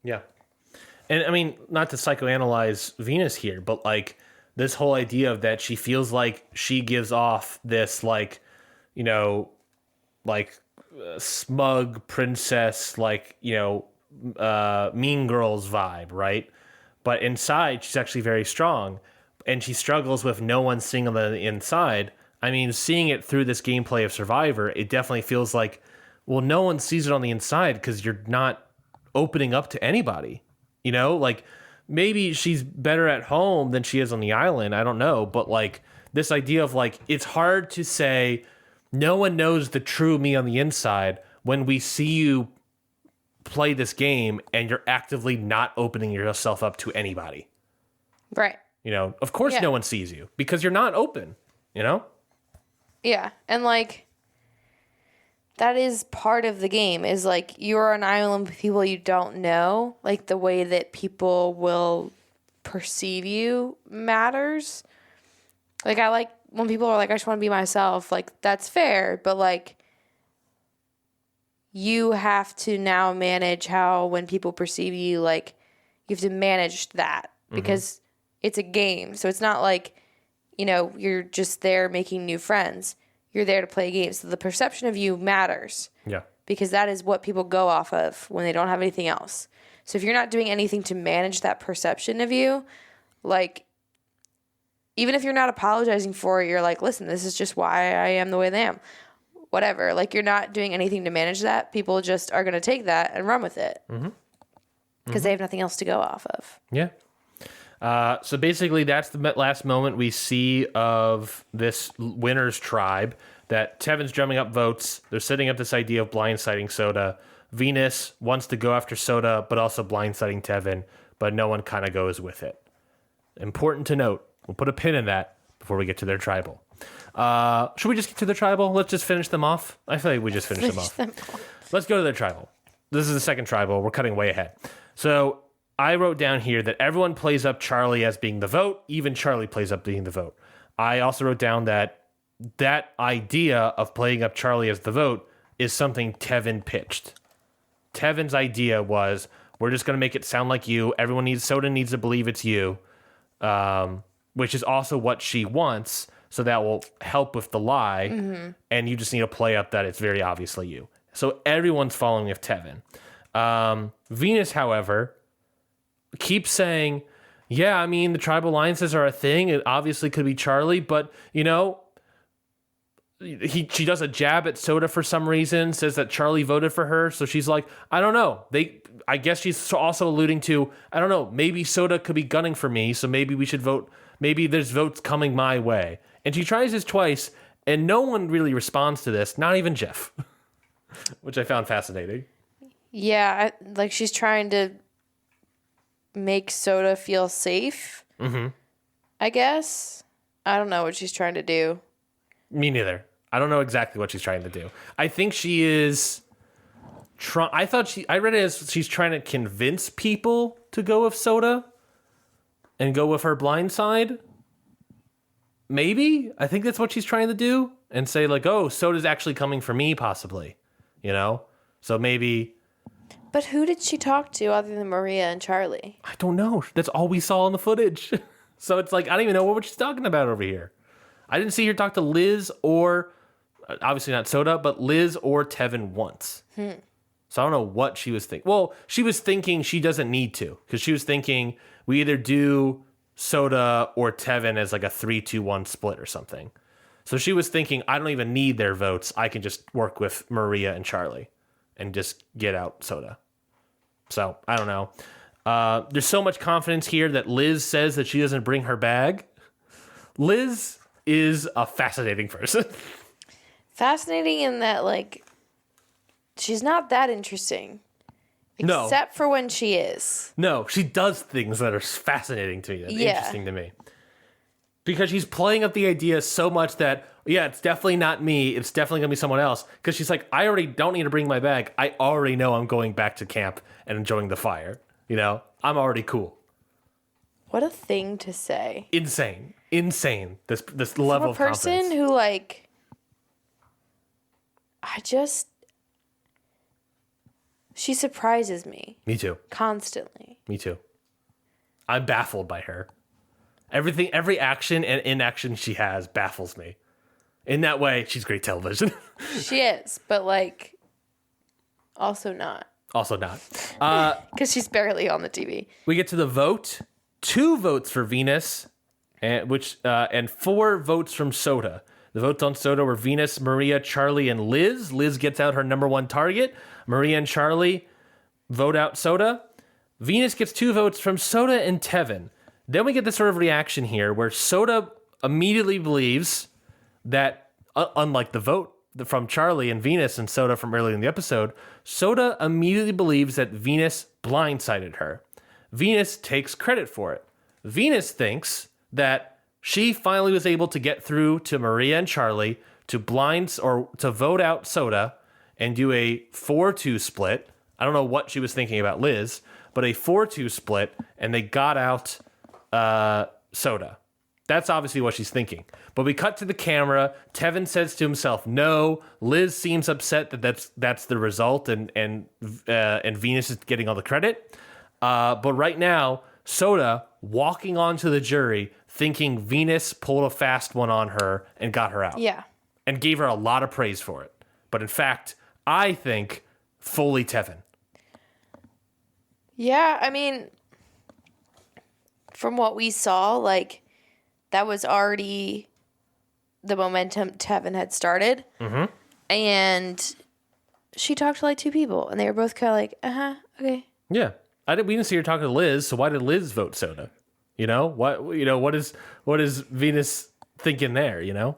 Yeah. And, I mean, not to psychoanalyze Venus here, but, like, this whole idea of that she feels like she gives off this, like, smug princess, like, Mean Girls vibe, right? But inside, she's actually very strong, and she struggles with no one seeing on the inside. I mean, seeing it through this gameplay of Survivor, it definitely feels like, well, no one sees it on the inside because you're not opening up to anybody. Like, maybe she's better at home than she is on the island. I don't know. But, like, this idea of, like, it's hard to say no one knows the true me on the inside when we see you play this game and you're actively not opening yourself up to anybody. Right. Of course no one sees you because you're not open, Yeah. And, like, that is part of the game is, like, you're on an island with people you don't know. Like, the way that people will perceive you matters. Like, I like when people are like, I just want to be myself. Like, that's fair. But, like, you have to now manage how when people perceive you, like, you have to manage that because it's a game. So it's not like, you're just there making new friends. You're there to play a game. So the perception of you matters. Yeah. Because that is what people go off of when they don't have anything else. So if you're not doing anything to manage that perception of you, like, even if you're not apologizing for it, you're like, listen, this is just why I am the way I am. Whatever. Like, you're not doing anything to manage that. People just are going to take that and run with it. Because they have nothing else to go off of. Yeah. So basically, that's the last moment we see of this winner's tribe, that Tevin's drumming up votes. They're setting up this idea of blindsiding Soda. Venus wants to go after Soda, but also blindsiding Tevin, but no one kind of goes with it. Important to note. We'll put a pin in that before we get to their tribal. Should we just get to the tribal? Let's just finish them off. I feel like we just finished them off. Let's go to the tribal. This is the second tribal. We're cutting way ahead. So I wrote down here that everyone plays up Charlie as being the vote. Even Charlie plays up being the vote. I also wrote down that idea of playing up Charlie as the vote is something Tevin pitched. Tevin's idea was, we're just going to make it sound like you. Soda needs to believe it's you, which is also what she wants. So that will help with the lie. Mm-hmm. And you just need to play up that it's very obviously you. So everyone's following with Tevin. Venus, however, keeps saying, yeah, I mean, the tribal alliances are a thing. It obviously could be Charlie, but, you know, she does a jab at Soda for some reason, says that Charlie voted for her. So she's like, I don't know. I guess she's also alluding to, I don't know, maybe Soda could be gunning for me. So maybe we should vote. Maybe there's votes coming my way. And she tries this twice, and no one really responds to this, not even Jeff, which I found fascinating. Yeah, like she's trying to make Soda feel safe, I guess. I don't know what she's trying to do. Me neither. I don't know exactly what she's trying to do. I think she is I read it as she's trying to convince people to go with Soda and go with her blind side. Maybe. I think that's what she's trying to do, and say like, oh, Soda's actually coming for me, possibly, you know? So maybe. But who did she talk to other than Maria and Charlie? I don't know. That's all we saw in the footage. So it's like, I don't even know what she's talking about over here. I didn't see her talk to Liz or, obviously not Soda, but Liz or Tevin once. So I don't know what she was thinking. Well, she was thinking she doesn't need to, because she was thinking we either do Soda or Tevin as like a 3-2-1 split or something. So she was thinking, I don't even need their votes. I can just work with Maria and Charlie and just get out Soda. So I don't know. There's so much confidence here that Liz says that she doesn't bring her bag. Liz is a fascinating person. Fascinating in that, like, she's not that interesting. Except for when she is. No, she does things that are fascinating to me. That's interesting to me. Because she's playing up the idea so much that, yeah, it's definitely not me. It's definitely going to be someone else. Because she's like, I already don't need to bring my bag. I already know I'm going back to camp and enjoying the fire. You know, I'm already cool. What a thing to say. Insane. This level of confidence. From a person who, like, she surprises me. Me too. Constantly. Me too. I'm baffled by her. Every action and inaction she has baffles me. In that way, she's great television. She is, but, like, also not. Also not. Because she's barely on the TV. We get to the vote. 2 votes for Venus, and 4 votes from Soda. The votes on Soda were Venus, Maria, Charlie, and Liz. Liz gets out her number 1 target. Maria and Charlie vote out Soda. Venus gets 2 votes from Soda and Tevin. Then we get this sort of reaction here where Soda immediately believes that, unlike the vote from Charlie and Venus and Soda from earlier in the episode, Soda immediately believes that Venus blindsided her. Venus takes credit for it. Venus thinks that she finally was able to get through to Maria and Charlie to vote out Soda and do a 4-2 split. I don't know what she was thinking about Liz, but a 4-2 split, and they got out Soda. That's obviously what she's thinking. But we cut to the camera. Tevin says to himself, no. Liz seems upset that that's the result, and Venus is getting all the credit. But right now, Soda walking onto the jury thinking Venus pulled a fast one on her and got her out. Yeah. And gave her a lot of praise for it. But in fact, I think fully Tevin. Yeah, I mean, from what we saw, like, that was already the momentum Tevin had started. Mm-hmm. And she talked to, like, 2 people, and they were both kind of like, okay. Yeah. We didn't see her talking to Liz, so why did Liz vote Soda? You know, what is Venus thinking there, you know?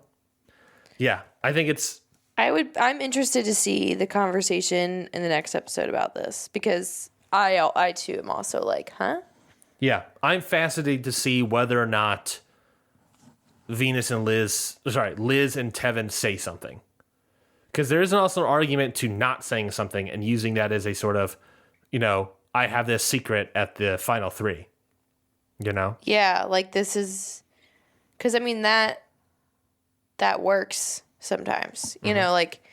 Yeah, I think it's... I'm interested to see the conversation in the next episode about this, because I too am also like, huh? Yeah, I'm fascinated to see whether or not Liz and Tevin say something. Because there is also an argument to not saying something and using that as a sort of, I have this secret at the final three. Yeah, like this is... Because, I mean, that works sometimes. Like,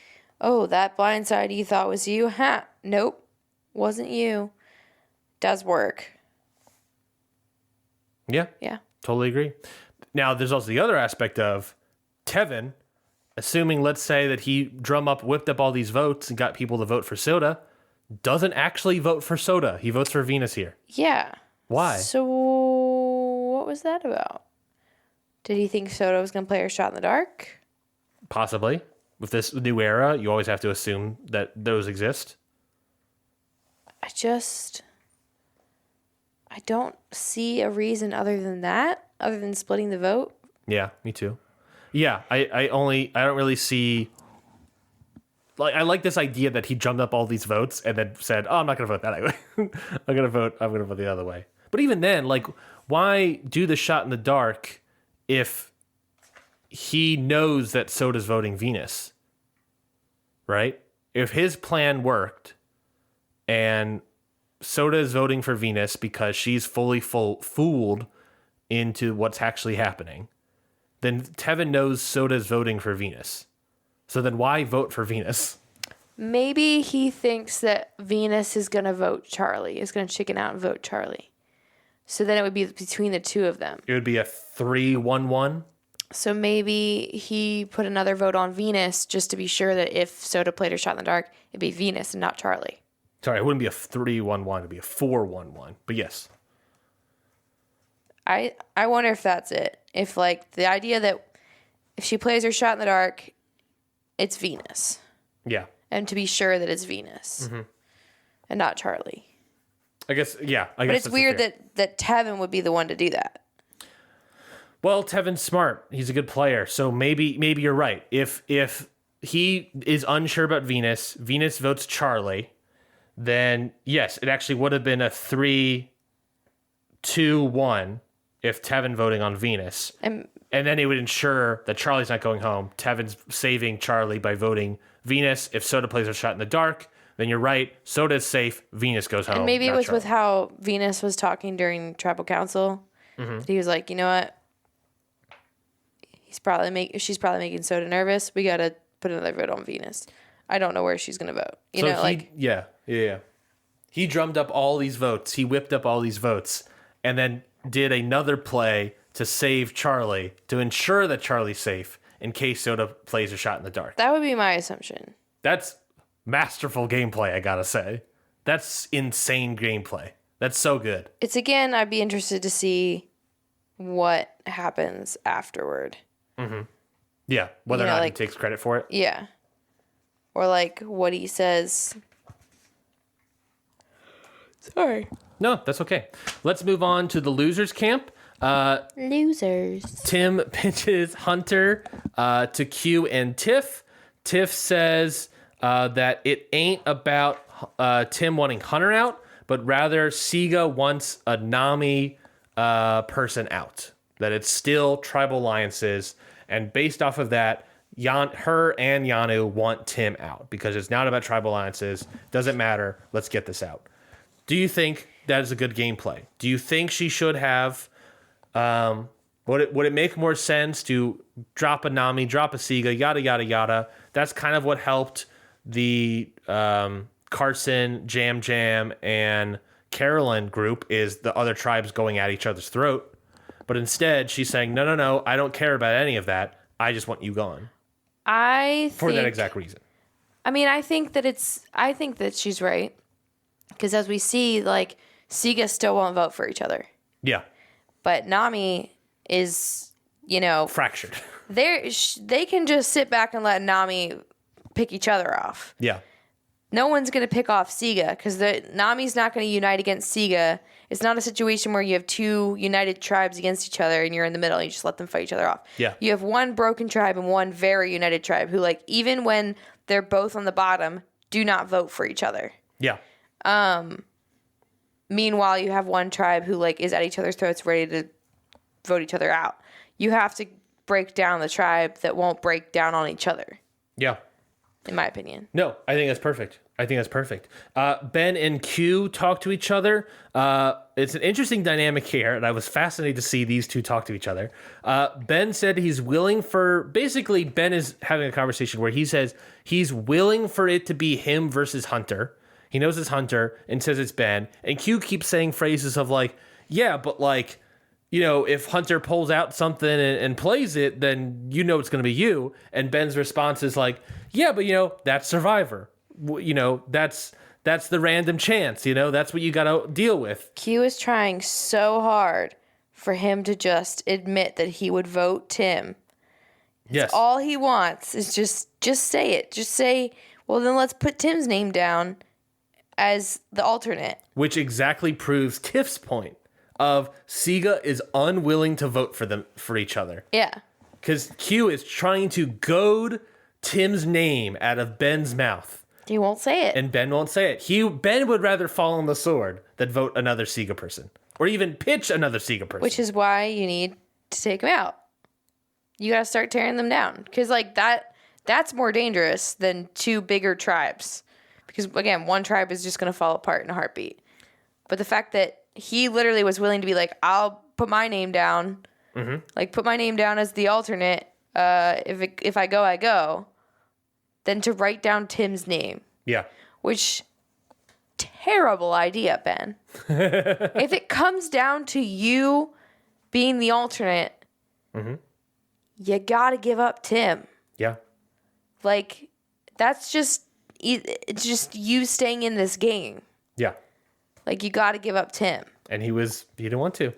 oh, that blind side you thought was you? Ha! Nope. Wasn't you. Does work. Yeah. Yeah. Totally agree. Now, there's also the other aspect of Tevin, assuming, let's say, that he whipped up all these votes and got people to vote for Soda, doesn't actually vote for Soda. He votes for Venus here. Yeah. Why? So, what was that about? Did he think Soda was going to play her shot in the dark? Possibly. With this new era, you always have to assume that those exist. I don't see a reason other than splitting the vote. Yeah, me too. Yeah, I don't really see... Like, I like this idea that he jumped up all these votes and then said, "Oh, I'm not going to vote that way. I'm going to vote the other way." But even then, like, why do the shot in the dark if he knows that Soda's voting Venus? Right? If his plan worked and Soda is voting for Venus because she's fully fooled into what's actually happening, then Tevin knows Soda's voting for Venus. So then why vote for Venus? Maybe he thinks that Venus is going to vote Charlie, is going to chicken out and vote Charlie. So then it would be between the two of them. It would be a 3-1-1. So maybe he put another vote on Venus just to be sure that if Soda played her shot in the dark, it'd be Venus and not Charlie. Sorry, it wouldn't be a 3-1-1. It'd be a 4-1-1. But yes. I wonder if that's it. If, like, the idea that if she plays her shot in the dark, it's Venus. Yeah. And to be sure that it's Venus. Mm-hmm. And not Charlie. I guess, yeah. But it's weird that Tevin would be the one to do that. Well, Tevin's smart. He's a good player. So maybe you're right. If he is unsure about Venus votes Charlie, then yes, it actually would have been a 3-2-1 if Tevin voting on Venus. And then it would ensure that Charlie's not going home. Tevin's saving Charlie by voting Venus. If Soda plays a shot in the dark, then you're right. Soda's safe. Venus goes home. And maybe it was Charlie. with how Venus was talking during Tribal Council. Mm-hmm. He was like, you know what? She's probably making Soda nervous. We got to put another vote on Venus. I don't know where she's going to vote. Yeah. He drummed up all these votes. He whipped up all these votes and then did another play to save Charlie, to ensure that Charlie's safe in case Soda plays a shot in the dark. That would be my assumption. That's masterful gameplay, I gotta say. That's insane gameplay. That's so good. It's, again, I'd be interested to see what happens afterward. Mm-hmm. Yeah, whether or not he takes credit for it. Yeah. Or, like, what he says. Sorry. No, that's okay. Let's move on to the losers camp. Losers. Tim pitches Hunter to Q and Tiff. Tiff says that it ain't about Tim wanting Hunter out, but rather Siga wants a Nami person out. That it's still tribal alliances. And based off of that, her and Yanu want Tim out because it's not about tribal alliances. Doesn't matter. Let's get this out. Do you think that is a good gameplay? Do you think she should have... would it make more sense to drop a Nami, drop a Siga, yada, yada, yada? That's kind of what helped the Carson, Jam, and Carolyn group is the other tribes going at each other's throat. But instead, she's saying, no, I don't care about any of that. I just want you gone. For that exact reason. I mean, I think that she's right. Because as we see, like, Siga still won't vote for each other. Yeah. But Nami is, fractured. They can just sit back and let Nami pick each other off. Yeah. No one's going to pick off Siga because Nami's not going to unite against Siga. It's not a situation where you have two united tribes against each other and you're in the middle and you just let them fight each other off. Yeah. You have one broken tribe and one very united tribe who, like, even when they're both on the bottom, do not vote for each other. Yeah. Meanwhile, you have one tribe who, like, is at each other's throats ready to vote each other out. You have to break down the tribe that won't break down on each other. Yeah. In my opinion. No, I think that's perfect. Ben and Q talk to each other. It's an interesting dynamic here, and I was fascinated to see these two talk to each other. Ben said he's willing for... Basically, Ben is having a conversation where he says he's willing for it to be him versus Hunter. He knows it's Hunter and says it's Ben. And Q keeps saying phrases of like, yeah, but like, you know, if Hunter pulls out something and plays it, then you know it's going to be you. And Ben's response is like, yeah, but you know, that's Survivor. You know, that's the random chance, you know, that's what you got to deal with. Q is trying so hard for him to just admit that he would vote Tim. Yes. All he wants is just say it. Just say, well, then let's put Tim's name down as the alternate. Which exactly proves Tiff's point of Siga is unwilling to vote for each other. Yeah. Because Q is trying to goad Tim's name out of Ben's mouth. He won't say it. And Ben won't say it. Ben would rather fall on the sword than vote another Siga person. Or even pitch another Siga person. Which is why you need to take them out. You got to start tearing them down. Because like that's more dangerous than two bigger tribes. Because again, one tribe is just going to fall apart in a heartbeat. But the fact that he literally was willing to be like, I'll put my name down. Mm-hmm. Like put my name down as the alternate. If I go, I go. Than to write down Tim's name. Yeah. Which, terrible idea, Ben. If it comes down to you being the alternate, you gotta give up Tim. Yeah. Like, it's just you staying in this game. Yeah. Like, you gotta give up Tim. And he didn't want to.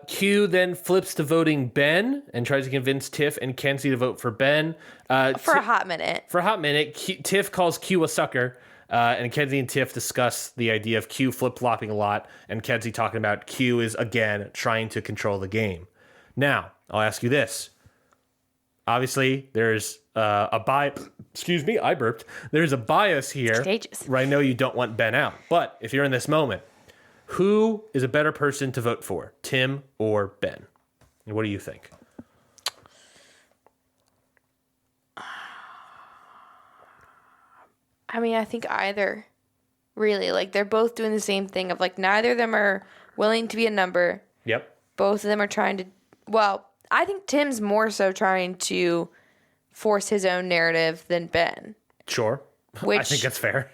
Q then flips to voting Ben and tries to convince Tiff and Kenzie to vote for Ben. For a hot minute. Tiff calls Q a sucker, and Kenzie and Tiff discuss the idea of Q flip-flopping a lot, and Kenzie talking about Q is, again, trying to control the game. Now, I'll ask you this. Obviously, there's a bias... Excuse me, I burped. There's a bias here Contagious. where I know you don't want Ben out. But if you're in this moment... Who is a better person to vote for, Tim or Ben? And what do you think? I mean, I think either. Really. Like, they're both doing the same thing of, like, neither of them are willing to be a number. Yep. Both of them are trying to... Well, I think Tim's more so trying to force his own narrative than Ben. Sure. I think that's fair.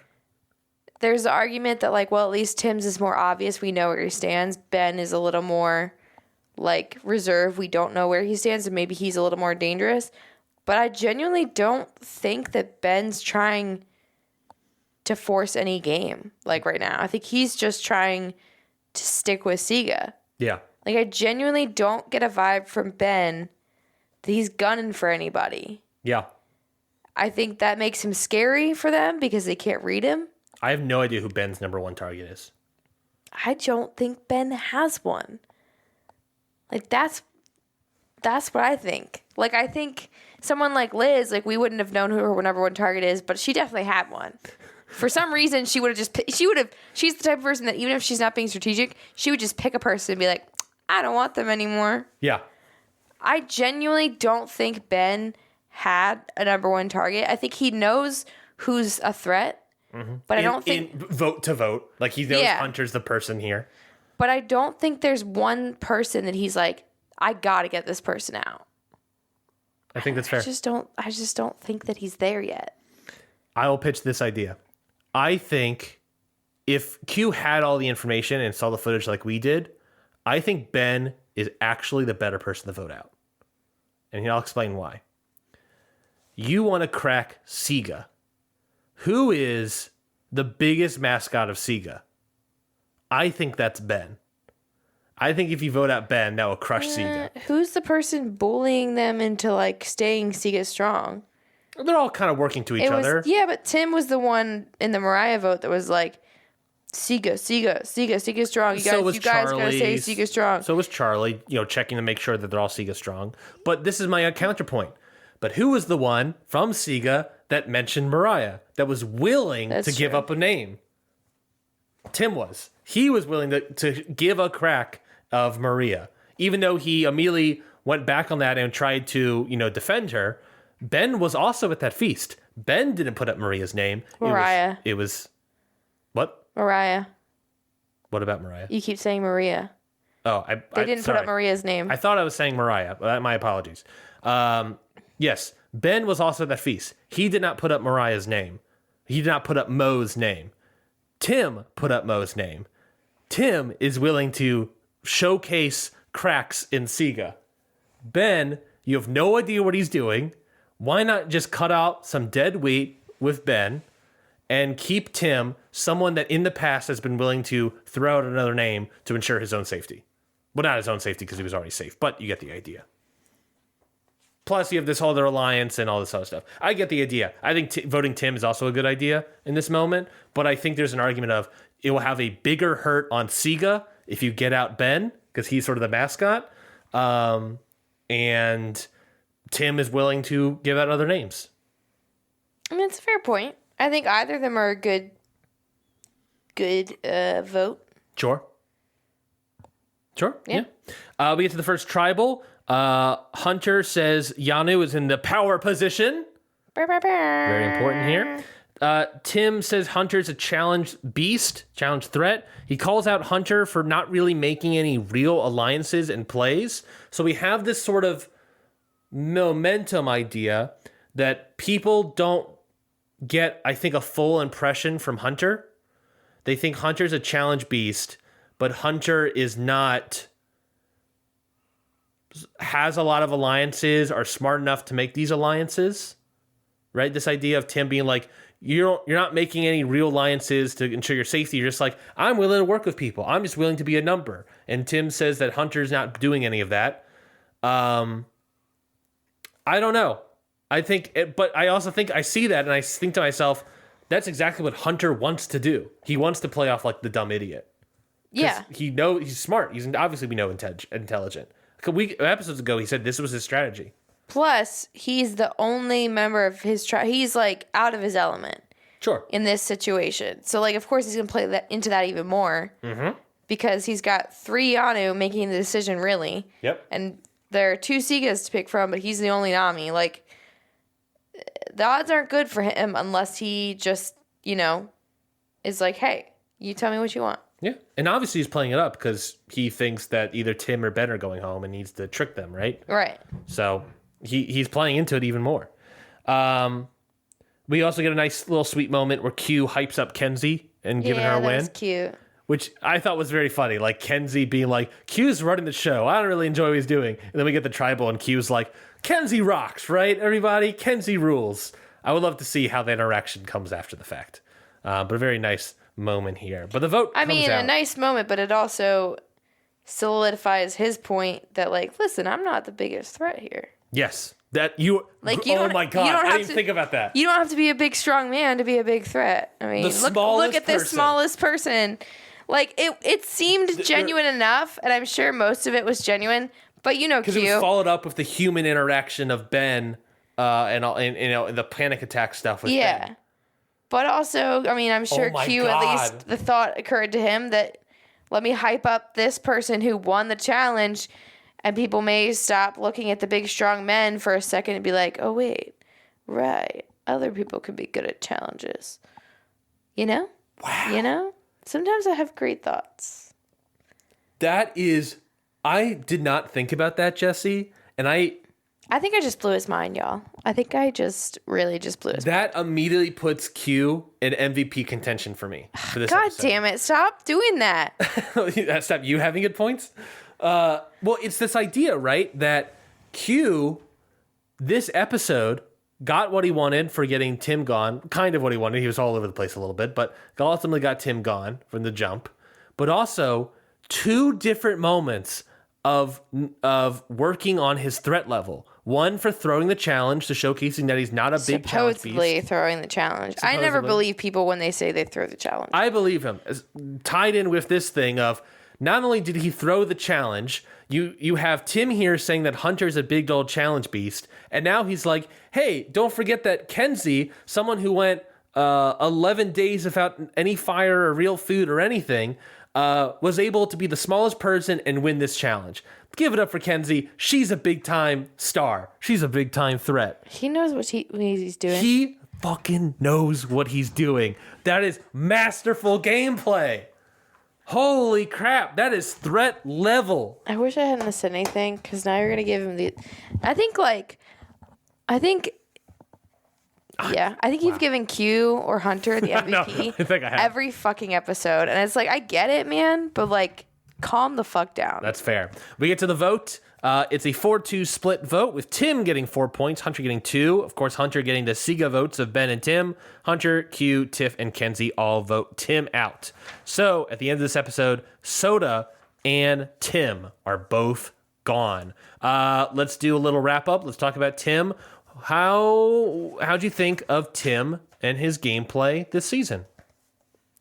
There's the argument that, like, well, at least Tim's is more obvious. We know where he stands. Ben is a little more, like, reserved. We don't know where he stands, and maybe he's a little more dangerous. But I genuinely don't think that Ben's trying to force any game, like, right now. I think he's just trying to stick with Siga. Yeah. Like, I genuinely don't get a vibe from Ben that he's gunning for anybody. Yeah. I think that makes him scary for them because they can't read him. I have no idea who Ben's number one target is. I don't think Ben has one. Like, that's what I think. Like, I think someone like Liz, like, we wouldn't have known who her number one target is, but she definitely had one. For some reason, she's the type of person that even if she's not being strategic, she would just pick a person and be like, I don't want them anymore. Yeah. I genuinely don't think Ben had a number one target. I think he knows who's a threat. Mm-hmm. But I don't think... vote to vote. Like, he knows Hunter's the person here. But I don't think there's one person that he's like, I gotta get this person out. I think that's fair. I just don't think that he's there yet. I will pitch this idea. I think if Q had all the information and saw the footage like we did, I think Ben is actually the better person to vote out. And I'll explain why. You want to crack Siga. Who is the biggest mascot of Siga? I think that's Ben. I think if you vote out Ben, that will crush Siga. Who's the person bullying them into, like, staying Siga strong? They're all kind of working to each other. Yeah, but Tim was the one in the Mariah vote that was like, Siga strong. You guys gotta say Siga strong. So was Charlie, checking to make sure that they're all Siga strong. But this is my counterpoint. But who was the one from Siga that mentioned Mariah, that was willing to give up a name? Tim was. He was willing to give a crack of Maria, even though he immediately went back on that and tried to, defend her. Ben was also at that feast. Ben didn't put up Maria's name. Mariah. It was what? Mariah. What about Mariah? You keep saying Maria. Oh, They didn't put up Maria's name. I thought I was saying Mariah. My apologies. Yes, Ben was also at that feast. He did not put up Mariah's name. He did not put up Mo's name. Tim put up Mo's name. Tim is willing to showcase cracks in Siga. Ben, you have no idea what he's doing. Why not just cut out some dead weight with Ben and keep Tim, someone that in the past has been willing to throw out another name to ensure his own safety? Well, not his own safety because he was already safe, but you get the idea. Plus, you have this whole other alliance and all this other stuff. I get the idea. I think voting Tim is also a good idea in this moment, but I think there's an argument of it will have a bigger hurt on Siga if you get out Ben, because he's sort of the mascot, and Tim is willing to give out other names. I mean, it's a fair point. I think either of them are a good vote. Sure. Yeah. We get to the first tribal. Hunter says Yanu is in the power position. Very important here. Tim says Hunter's a challenge threat. He calls out Hunter for not really making any real alliances and plays. So we have this sort of momentum idea that people don't get, I think, a full impression from Hunter. They think Hunter's a challenge beast, but Hunter is not, has a lot of alliances, are smart enough to make these alliances, right? This idea of Tim being like, you're not making any real alliances to ensure your safety. You're just like, I'm willing to work with people. I'm just willing to be a number. And Tim says that Hunter's not doing any of that. I don't know. But I also think I see that and I think to myself, that's exactly what Hunter wants to do. He wants to play off like the dumb idiot. Yeah. He's smart. He's obviously, we know, intelligent. Episodes ago, he said this was his strategy. Plus, he's the only member of his tribe. He's like out of his element. Sure. In this situation. So, like, of course, he's going to play that into that even more. Mm-hmm. Because he's got 3 Yanu making the decision, really. Yep. And there are 2 Sigas to pick from, but he's the only Nami. Like, the odds aren't good for him unless he just, is like, hey, you tell me what you want. Yeah. And obviously he's playing it up because he thinks that either Tim or Ben are going home and needs to trick them, right? Right. So he's playing into it even more. We also get a nice little sweet moment where Q hypes up Kenzie and giving her a win. That's cute. Which I thought was very funny. Like Kenzie being like, Q's running the show. I don't really enjoy what he's doing. And then we get the tribal and Q's like, Kenzie rocks, right, everybody? Kenzie rules. I would love to see how the interaction comes after the fact. But a very nice moment here. But the vote comes out. A nice moment, but it also solidifies his point that, like, listen, I'm not the biggest threat here. Yes. That you, like, you oh my God, I didn't think about that. You don't have to be a big, strong man to be a big threat. I mean, look at this smallest person. Like, it seemed genuine enough, and I'm sure most of it was genuine, but because it was followed up with the human interaction of Ben and the panic attack stuff with Ben. But also, I mean, I'm sure Q, at least the thought occurred to him that let me hype up this person who won the challenge, and people may stop looking at the big, strong men for a second and be like, oh, wait, right, other people could be good at challenges. Wow. Sometimes I have great thoughts. I did not think about that, Jessie, and I think I just blew his mind, y'all. I think I just really just blew his mind. That immediately puts Q in MVP contention for me. For this God episode. damn it. Stop doing that. Stop you having good points? Well, it's this idea, right, that Q, this episode, got what he wanted for getting Tim gone. Kind of what he wanted. He was all over the place a little bit, but ultimately got Tim gone from the jump. But also 2 different moments of working on his threat level. One for throwing the challenge to showcasing that he's not a big challenge beast. Supposedly throwing the challenge. I never believe people when they say they throw the challenge. I believe him. Tied in with this thing of not only did he throw the challenge, you have Tim here saying that Hunter's a big old challenge beast, and now he's like, hey, don't forget that Kenzie, someone who went 11 days without any fire or real food or anything, was able to be the smallest person and win this challenge. Give it up for Kenzie. She's a big-time star. She's a big-time threat. He knows what he's doing. He fucking knows what he's doing. That is masterful gameplay. Holy crap. That is threat level. I wish I hadn't said anything, because now you're going to give him the... I think you've given Q or Hunter the MVP No, I think I have. every fucking episode. And it's like, I get it, man, but like, calm the fuck down. That's fair. We get to the vote. It's a 4-2 split vote with Tim getting 4 points, Hunter getting 2. Of course, Hunter getting the Siga votes of Ben and Tim. Hunter, Q, Tiff, and Kenzie all vote Tim out. So at the end of this episode, Soda and Tim are both gone. Let's do a little wrap up. Let's talk about Tim. How'd you think of Tim and his gameplay this season?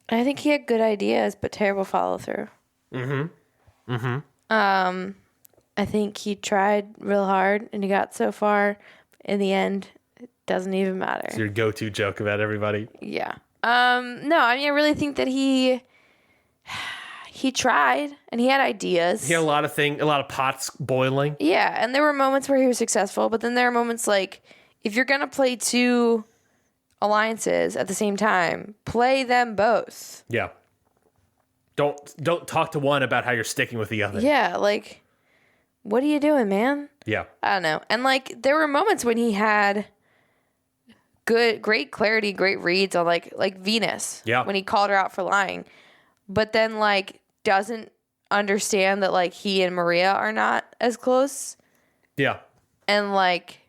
I think he had good ideas, but terrible follow through. I think he tried real hard and he got so far. In the end, it doesn't even matter. It's your go-to joke about everybody. Yeah. No, I mean, I really think that he tried and he had ideas. He had a lot of pots boiling. Yeah, and there were moments where he was successful, but then there are moments like, if you're gonna play two alliances at the same time, play them both. Yeah. Don't talk to one about how you're sticking with the other. Yeah, like, what are you doing, man? Yeah. I don't know. And like, there were moments when he had great clarity, great reads on like Venus. Yeah. When he called her out for lying, but then like doesn't understand that like he and Maria are not as close. Yeah. And like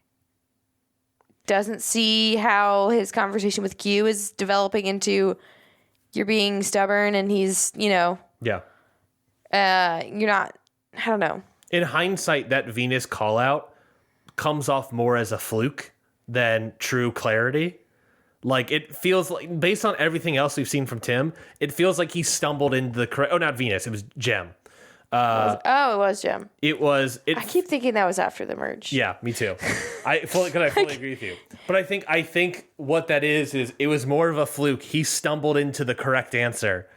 doesn't see how his conversation with Q is developing into, you're being stubborn and he's, Yeah. you're not, I don't know. In hindsight, that Venus call out comes off more as a fluke than true clarity. Like, it feels like, based on everything else we've seen from Tim, it feels like he stumbled into the correct... Oh, not Venus. It was Gem. It was Gem. I keep thinking that was after the merge. Yeah, me too. I fully agree with you. But I think what that is it was more of a fluke. He stumbled into the correct answer.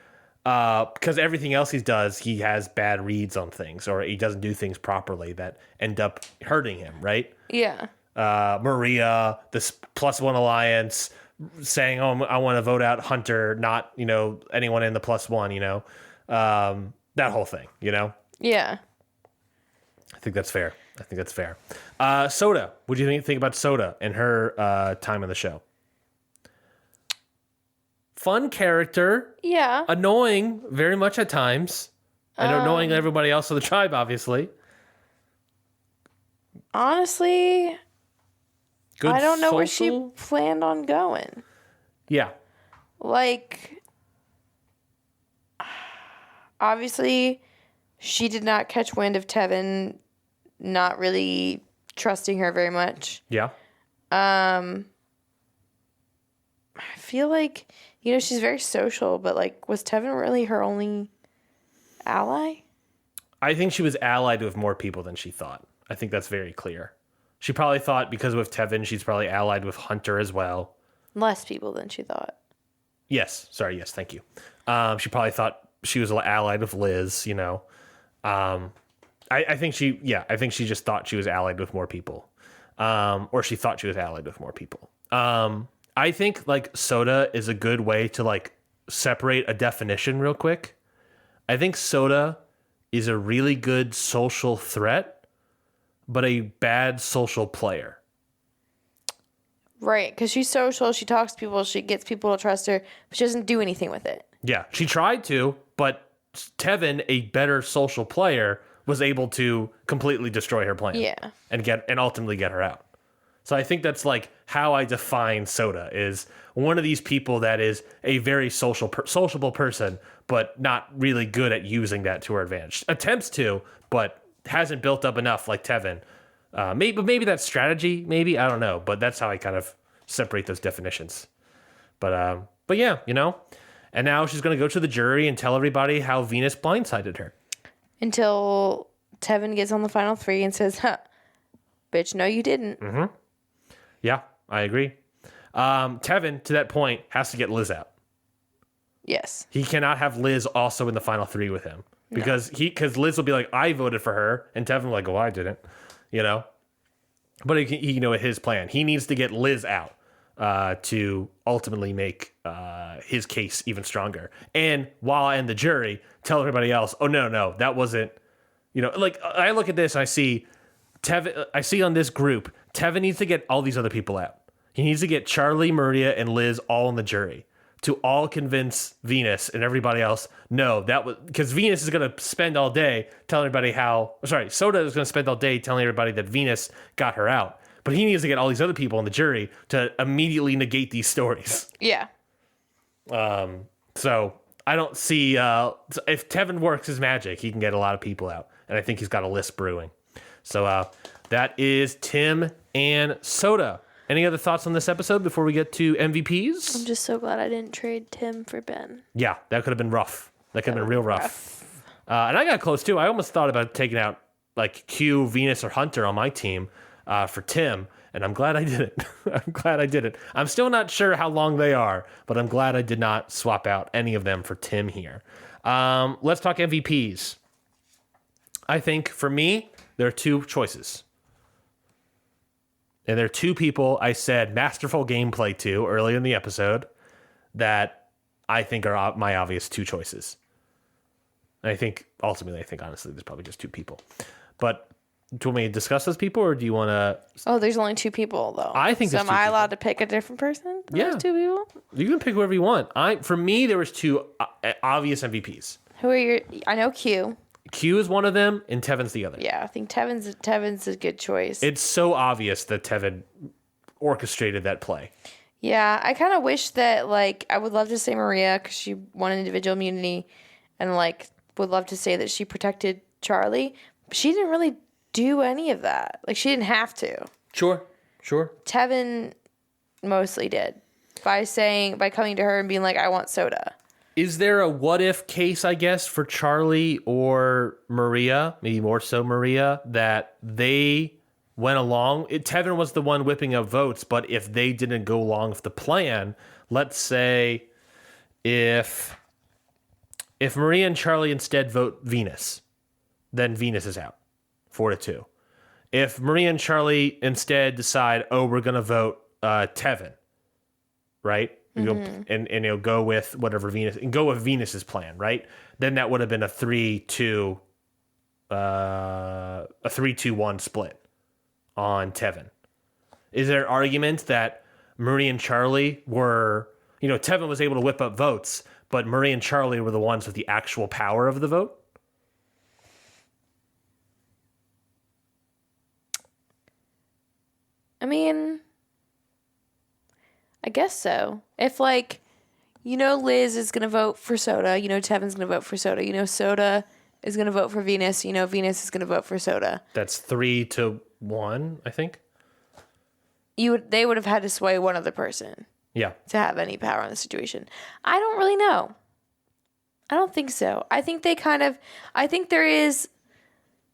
Because everything else he does, he has bad reads on things, or he doesn't do things properly that end up hurting him, right? Yeah. Maria, this +1 alliance, saying, "Oh, I want to vote out Hunter, not anyone in the +1." That whole thing, Yeah. I think that's fair. Soda, what do you think about Soda and her time in the show? Fun character. Yeah. Annoying very much at times. And annoying everybody else in the tribe, obviously. Honestly, Good I don't know where social? she planned on going. Yeah. Like, obviously, she did not catch wind of Tevin not really trusting her very much. Yeah. I feel like, she's very social, but like, was Tevin really her only ally? I think she was allied with more people than she thought. I think that's very clear. She probably thought because with Tevin, she's probably allied with Hunter as well. Less people than she thought. Yes. Sorry. Yes. Thank you. She probably thought she was allied with Liz, I think she just thought she was allied with more people. Or she thought she was allied with more people. I think like Soda is a good way to like separate a definition real quick. I think Soda is a really good social threat, but a bad social player. Right, because she's social, she talks to people, she gets people to trust her, but she doesn't do anything with it. Yeah, she tried to, but Tevin, a better social player, was able to completely destroy her plan. Yeah. And ultimately get her out. So I think that's like how I define Soda, is one of these people that is a very sociable person, but not really good at using that to her advantage. Attempts to, but hasn't built up enough like Tevin. Maybe that's strategy, maybe, I don't know, but that's how I kind of separate those definitions. But yeah, and now she's going to go to the jury and tell everybody how Venus blindsided her. Until Tevin gets on the final three and says, bitch, no, you didn't. Mm-hmm. Yeah, I agree. Tevin, to that point, has to get Liz out. Yes. He cannot have Liz also in the final 3 with him because Liz will be like, I voted for her, and Tevin will be like, oh, I didn't, you know. But he his plan. He needs to get Liz out to ultimately make his case even stronger. And while in the jury, tell everybody else, oh no, that wasn't. You know, like I look at this, I see Tevin. I see on this group, Tevin needs to get all these other people out. He needs to get Charlie, Maria, and Liz all in the jury to all convince Venus and everybody else. No, that was because Venus is going to spend all day telling everybody Soda is going to spend all day telling everybody that Venus got her out. But he needs to get all these other people in the jury to immediately negate these stories. Yeah. So I don't see if Tevin works his magic, he can get a lot of people out. And I think he's got a list brewing. So that is Tim and Soda. Any other thoughts on this episode before we get to MVPs? I'm just so glad I didn't trade Tim for Ben. Yeah, that could have been rough. That could have been real rough. And I got close too. I almost thought about taking out like Q, Venus, or Hunter on my team for Tim, and I'm glad I didn't. I'm still not sure how long they are, but I'm glad I did not swap out any of them for Tim here. Let's talk MVPs. I think for me, there are 2 choices. And there are 2 people I said masterful gameplay to earlier in the episode that I think are my obvious 2 choices. And I think, ultimately, honestly, there's probably just 2 people. But do you want me to discuss those people, or do you want to... Oh, there's only 2 people, though. I think so am I allowed to pick a different person? Yeah. Those 2 people? You can pick whoever you want. For me, there was 2 obvious MVPs. Who are your... I know Q. Q is one of them, and Tevin's the other. Yeah, I think Tevin's a good choice. It's so obvious that Tevin orchestrated that play. Yeah, I kind of wish that, like, I would love to say Maria because she won individual immunity and, like, would love to say that she protected Charlie. But she didn't really do any of that. Like, she didn't have to. Sure. Tevin mostly did by coming to her and being like, I want Soda. Is there a what-if case, I guess, for Charlie or Maria, maybe more so Maria, that they went along? Tevin was the one whipping up votes, but if they didn't go along with the plan, let's say if Maria and Charlie instead vote Venus, then Venus is out 4-2. If Maria and Charlie instead decide, we're going to vote Tevin, right? And he'll go with whatever Venus's plan, right? Then that would have been a 3-2 a 3-2-1 split on Tevin. Is there an argument that Murray and Charlie were, Tevin was able to whip up votes, but Murray and Charlie were the ones with the actual power of the vote? I mean, I guess so. If, Liz is going to vote for Soda, Tevin's going to vote for Soda, Soda is going to vote for Venus, Venus is going to vote for Soda. That's 3-1, I think. They would have had to sway one other person. Yeah. To have any power in the situation. I don't really know. I don't think so. I think I think there is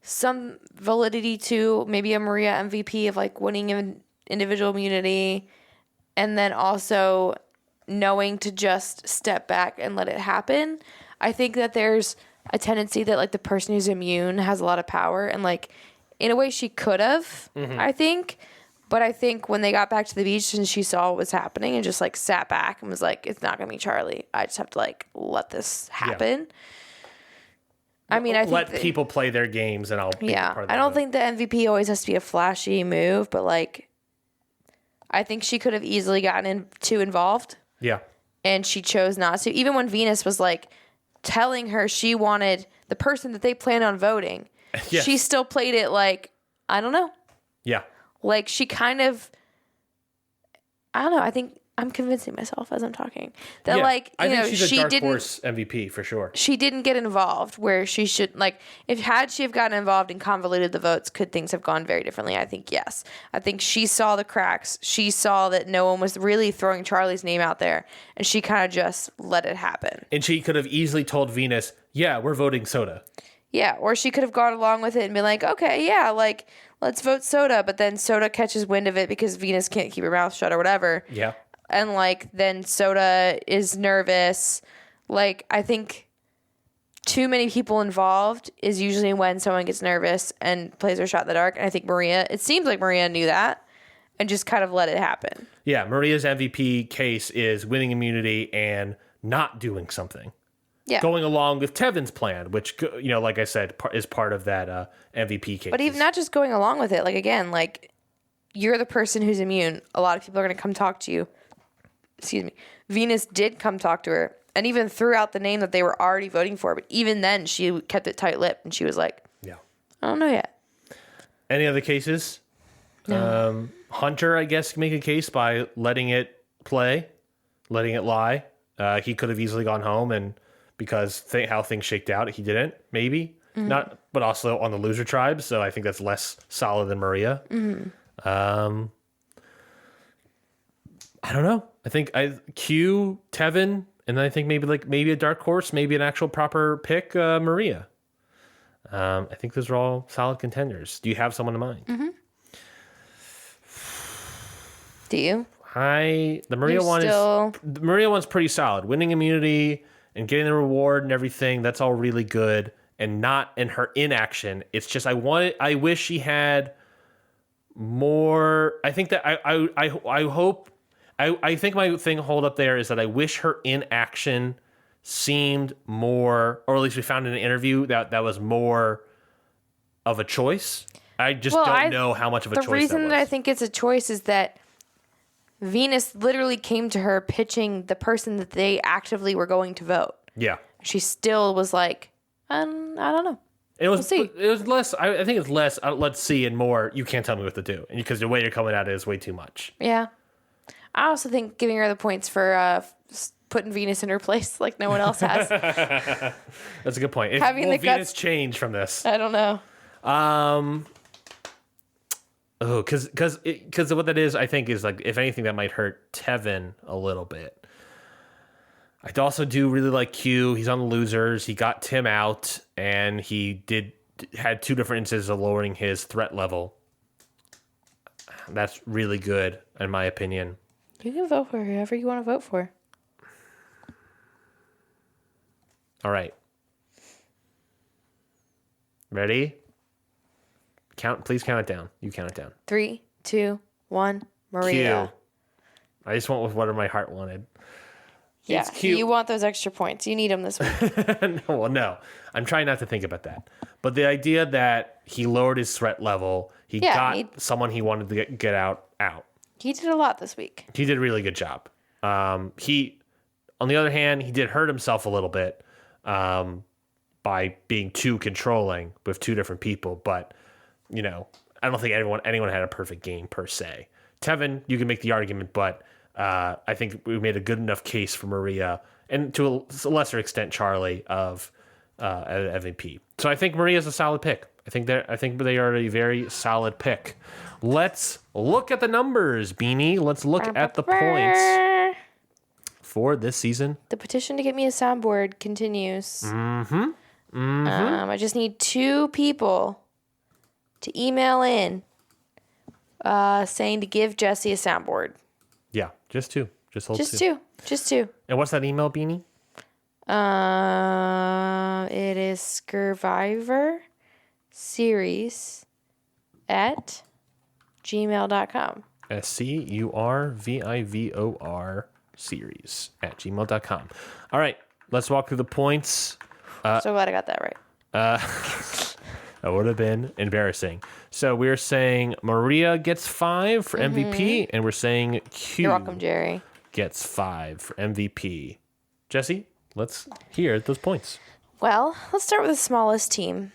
some validity to maybe a Maria MVP of winning an individual immunity and then also knowing to just step back and let it happen. I think that there's a tendency that the person who's immune has a lot of power and in a way she could have, I think. But I think when they got back to the beach and she saw what was happening and just sat back and was like, it's not going to be Charlie. I just have to let this happen. Yeah. I mean, I think let people play their games and I'll be part of that. I don't think the MVP always has to be a flashy move, but I think she could have easily gotten too involved. Yeah. And she chose not to. Even when Venus was telling her she wanted the person that they planned on voting, yes. She still played it I don't know. Yeah. She kind of, I don't know. I think I'm convincing myself as I'm talking that I think she's a dark horse MVP for sure. She didn't get involved where she should had she have gotten involved and convoluted the votes, could things have gone very differently? I think yes. I think she saw the cracks. She saw that no one was really throwing Charlie's name out there, and she kind of just let it happen. And she could have easily told Venus, "Yeah, we're voting Soda." Yeah, or she could have gone along with it and been okay, yeah, let's vote Soda, but then Soda catches wind of it because Venus can't keep her mouth shut or whatever. Yeah. And then Soda is nervous, Like, I think too many people involved is usually when someone gets nervous and plays their shot in the dark. And I think it seems like Maria knew that and just kind of let it happen. Yeah, Maria's MVP case is winning immunity and not doing something. Yeah. Going along with Tevin's plan, which, like I said, is part of that MVP case. But even not just going along with it. Like, again, like, you're the person who's immune. A lot of people are going to come talk to you. Excuse me. Venus did come talk to her and even threw out the name that they were already voting for. But even then, she kept it tight-lipped and she was like, yeah, I don't know yet. Any other cases? No. Hunter, I guess, can make a case by letting it play, letting it lie. He could have easily gone home, and because how things shaked out, he didn't. Maybe not, but also on the loser tribe. So I think that's less solid than Maria. I don't know. I think Q, Tevin, and then I think maybe a dark horse, maybe an actual proper pick, Maria. I think those are all solid contenders. Do you have someone in mind? Do you? The Maria the Maria one's pretty solid. Winning immunity and getting the reward and everything, that's all really good. And not in her inaction. It's just I wish she had more. I think that I think my thing hold up there is that I wish her inaction seemed more, or at least we found in an interview that was more of a choice. I just don't know how much of a choice that was. The reason that I think it's a choice is that Venus literally came to her pitching the person that they actively were going to vote. Yeah. She still was like, I don't know. We'll see. It was less. I think it's less. Let's see, and more. You can't tell me what to do, and because the way you're coming at it is way too much. Yeah. I also think giving her the points for putting Venus in her place like no one else has. That's a good point. Will Venus change from this? I don't know. Because what that is, I think, is like, if anything, that might hurt Tevin a little bit. I also do really like Q. He's on the losers. He got Tim out, and he had 2 different instances of lowering his threat level. That's really good, in my opinion. You can vote for whoever you want to vote for. All right. Ready? Please count it down. You count it down. 3, 2, 1. Maria. Q. I just went with whatever my heart wanted. Yeah, it's cute. You want those extra points. You need them this week. No. I'm trying not to think about that. But the idea that he lowered his threat level, he got someone he wanted to get out. He did a lot this week. He did a really good job. On the other hand, he did hurt himself a little bit by being too controlling with 2 different people. But, I don't think anyone had a perfect game per se. Tevin, you can make the argument, but I think we made a good enough case for Maria, and to a lesser extent Charlie, of MVP. So I think Maria's a solid pick. I think they are a very solid pick. Let's look at the numbers, Beanie. Let's look at the points for this season. The petition to get me a soundboard continues. I just need 2 people to email in saying to give Jessie a soundboard. Yeah, just 2. Just hold just 2. Just 2. And what's that email, Beanie? It is Scurvivor series at gmail.com. SCURVIVOR series at gmail.com. All right, let's walk through the points. So glad I got that right. That would have been embarrassing. So we're saying Maria gets 5 for MVP, and we're saying Q You're welcome, Jerry. gets 5 for MVP. Jessie, let's hear those points. Well, let's start with the smallest team.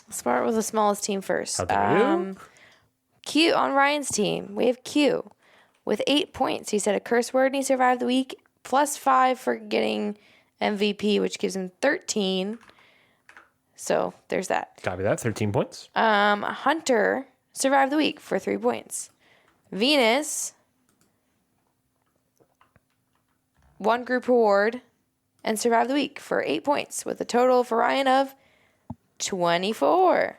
Let's start with the smallest team first. How dare you? Q on Ryan's team. We have Q with 8 points. He said a curse word and he survived the week, plus 5 for getting MVP, which gives him 13. So there's that. Copy that. 13 points. Hunter survived the week for 3 points. Venus won group reward and survived the week for 8 points, with a total for Ryan of 24.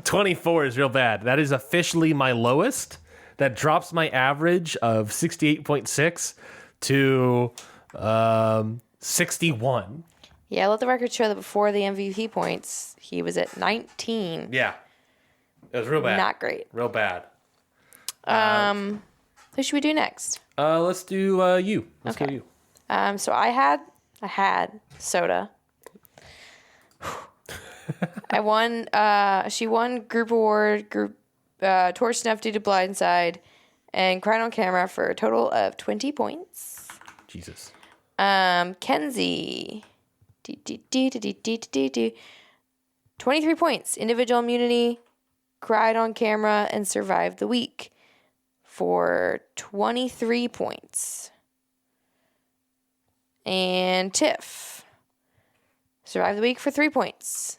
24 is real bad. That is officially my lowest. That drops my average of 68.6 to 61. Yeah, let the record show that before the MVP points, he was at 19. Yeah. It was real bad. Not great. Real bad. Who should we do next? Let's do you. Let's go you. So I had Soda. I won. She won group award, torch snuff due to blindside, and cried on camera for a total of 20 points. Jesus. Kenzie. 23 points. Individual immunity, cried on camera, and survived the week for 23 points. And Tiff survived the week for 3 points.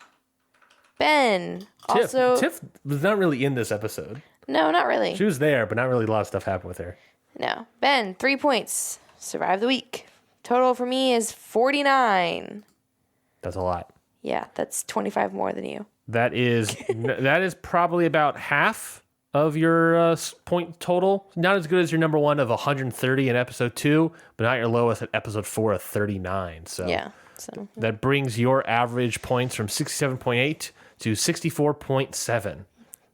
Ben also... Tiff was not really in this episode. No, not really. She was there, but not really a lot of stuff happened with her. No. Ben, 3 points. Survived the week. Total for me is 49. That's a lot. Yeah, that's 25 more than you. That is probably about half of your point total. Not as good as your number one of 130 in episode 2, but not your lowest at episode 4 of 39. So Yeah. So that brings your average points from 67.8 to 64.7.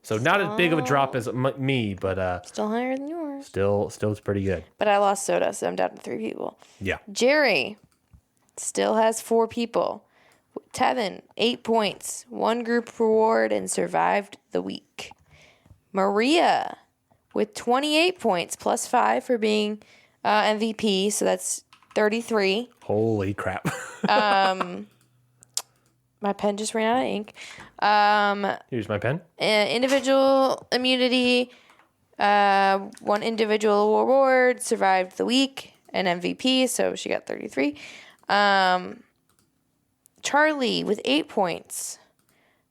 So not as big of a drop as me, but still higher than yours. still it's pretty good. But I lost Soda, so I'm down to 3 people. Yeah. Jerry still has 4 people. Tevin, 8 points, 1 group reward, and survived the week. Maria with 28 points, plus 5 for being MVP, so that's 33. Holy crap. My pen just ran out of ink. Here's my pen. Individual immunity, 1 individual reward, survived the week, and MVP, so she got 33. Charlie with 8 points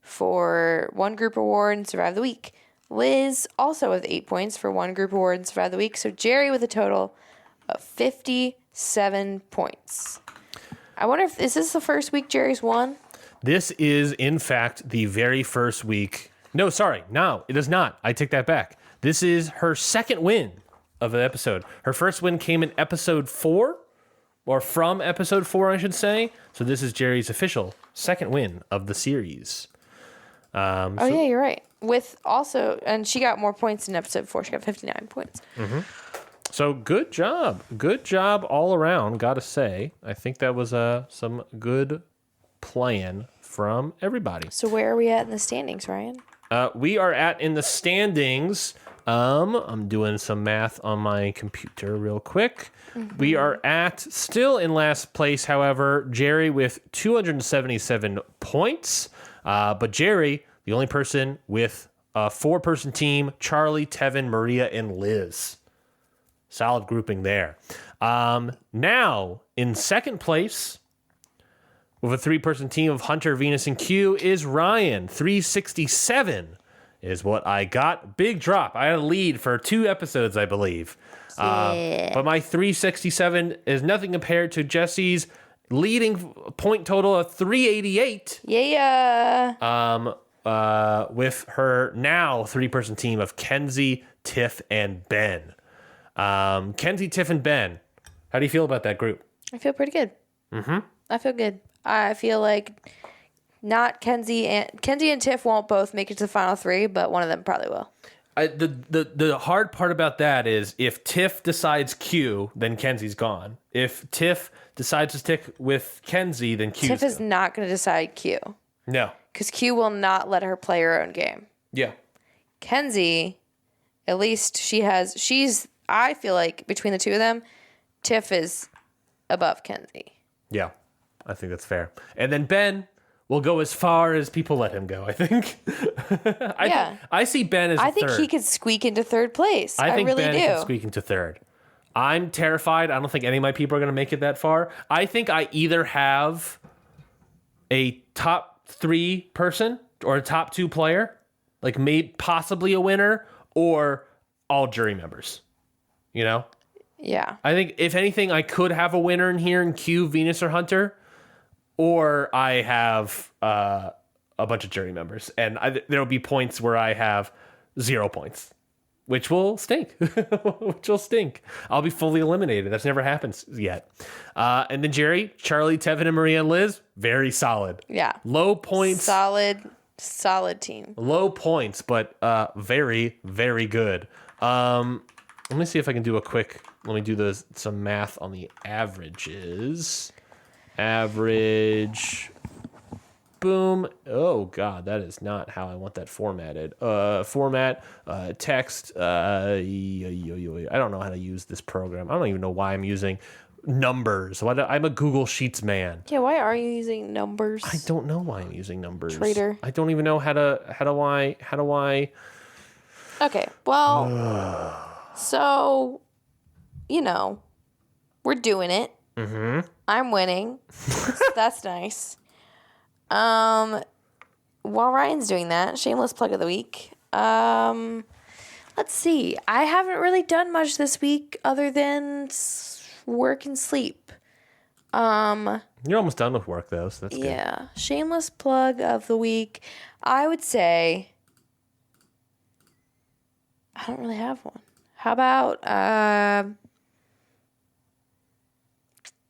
for 1 group award and survived the week. Liz also with 8 points for 1 group award and survived the week. So Jerry with a total of 57 points. I wonder if is this the first week Jerry's won? This is, in fact, the very first week. No, sorry. No, it is not. I take that back. This is her second win of an episode. Her first win came in episode 4, or from episode 4, I should say. So this is Jerry's official second win of the series. Yeah, you're right. With also, and she got more points in episode 4. She got 59 points. Mm-hmm. So good job. Good job all around, gotta say. I think that was some good playing from everybody. So where are we at in the standings, Ryan? We are in the standings. I'm doing some math on my computer real quick. Mm-hmm. We are still in last place, however, Jerry with 277 points. But Jerry, the only person with a 4-person team, Charlie, Tevin, Maria, and Liz. Solid grouping there. Now, in second place, with a 3-person team of Hunter, Venus, and Q, is Ryan. 367 is what I got. Big drop. I had a lead for 2 episodes, I believe. Yeah. But my 367 is nothing compared to Jessie's leading point total of 388. Yeah. With her now 3-person team of Kenzie, Tiff, and Ben. Kenzie, Tiff, and Ben. How do you feel about that group? I feel pretty good. Mm-hmm. I feel good. I feel like not Kenzie and Tiff won't both make it to the final 3, but one of them probably will. The hard part about that is if Tiff decides Q, then Kenzie's gone. If Tiff decides to stick with Kenzie, then Q's Tiff is gone. not going to decide Q. No. Because Q will not let her play her own game. Yeah. Kenzie, at least I feel like between the two of them, Tiff is above Kenzie. Yeah, I think that's fair. And then Ben will go as far as people let him go, I think. I see Ben as I third. think he could squeak into 3rd place. I think really Ben do. can squeak into 3rd. I'm terrified. I don't think any of my people are going to make it that far. I think I either have a top 3 person or a top 2 player, like maybe possibly a winner, or all jury members. You know? Yeah. I think if anything, I could have a winner in here in Q, Venus, or Hunter, or I have a bunch of jury members, and there'll be points where I have 0 points. which will stink. Which will stink. I'll be fully eliminated. That's never happened yet. And then Jerry, Charlie, Tevin, and Maria and Liz, very solid. Yeah. Low points. Solid team. Low points, but very, very good. Let me see if I can do let me do some math on the averages. Average. Boom. Oh, God, that is not how I want that formatted. Format, text. I don't know how to use this program. I don't even know why I'm using numbers. I'm a Google Sheets man. Yeah, why are you using numbers? I don't know why I'm using numbers. Traitor. I don't even know how do I. Okay, well, so, we're doing it. Mm-hmm. I'm winning. That's nice. While Ryan's doing that, shameless plug of the week. Let's see. I haven't really done much this week other than work and sleep. You're almost done with work though, so that's good. Yeah. Shameless plug of the week. I would say I don't really have one. How about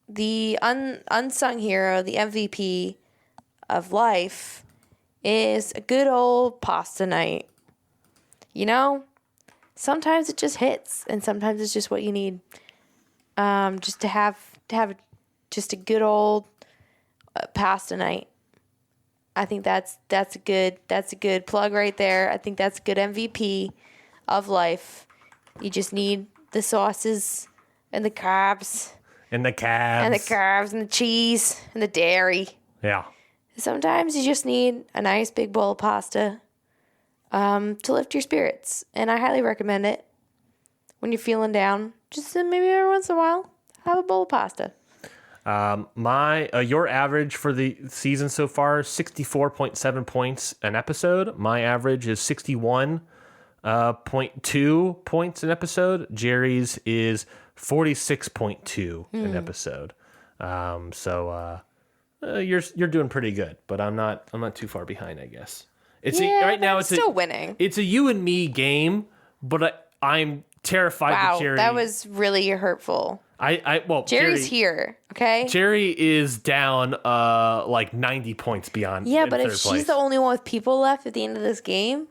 the unsung hero, the MVP of life is a good old pasta night. Sometimes it just hits, and sometimes it's just what you need. Just to have just a good old pasta night. I think that's a good plug right there. I think that's a good MVP of life. You just need the sauces and the carbs. And the calves. And the carbs and the cheese and the dairy. Yeah. Sometimes you just need a nice big bowl of pasta to lift your spirits. And I highly recommend it when you're feeling down. Just maybe every once in a while, have a bowl of pasta. Your average for the season so far, 64.7 points an episode. My average is 61.2 points an episode. Jerry's is 46.2 an episode. You're doing pretty good, but I'm not too far behind, I guess. Right now it's still winning. It's a you and me game, but I'm terrified that Jerry. Wow, that was really hurtful. Jerry's here, okay? Jerry is down like 90 points beyond. Yeah, but if she's the only one with people left at the end of this game,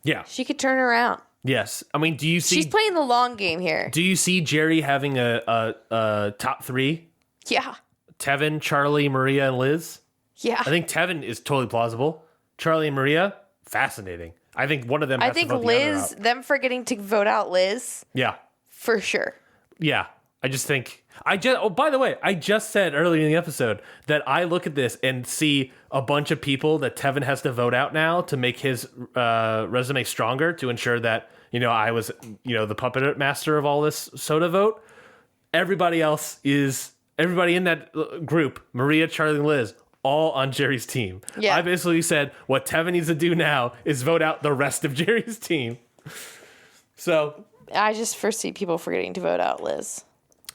yeah, she could turn around. Yes, I mean, do you see? She's playing the long game here. Do you see Jerry having a top three? Yeah. Tevin, Charlie, Maria, and Liz. Yeah. I think Tevin is totally plausible. Charlie and Maria, fascinating. I think one of them. I think Liz, them forgetting to vote out Liz. Yeah. For sure. Yeah. I just think. Oh, by the way, I just said earlier in the episode that I look at this and see a bunch of people that Tevin has to vote out now to make his resume stronger to ensure that, I was, the puppet master of all this soda vote. Everybody in that group, Maria, Charlie, and Liz, all on Jerry's team. Yeah. I basically said what Tevin needs to do now is vote out the rest of Jerry's team. So I just foresee people forgetting to vote out Liz.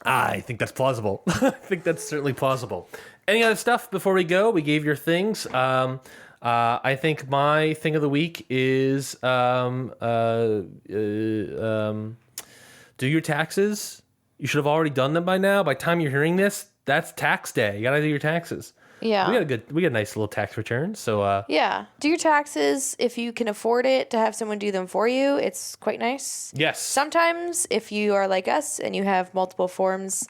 I think that's plausible. I think that's certainly plausible. Any other stuff before we go? We gave your things. I think my thing of the week is do your taxes. You should have already done them by now. By the time you're hearing this, that's tax day. You got to do your taxes. Yeah. We got a nice little tax return. So yeah, do your taxes if you can afford it to have someone do them for you. It's quite nice. Yes. Sometimes if you are like us and you have multiple forms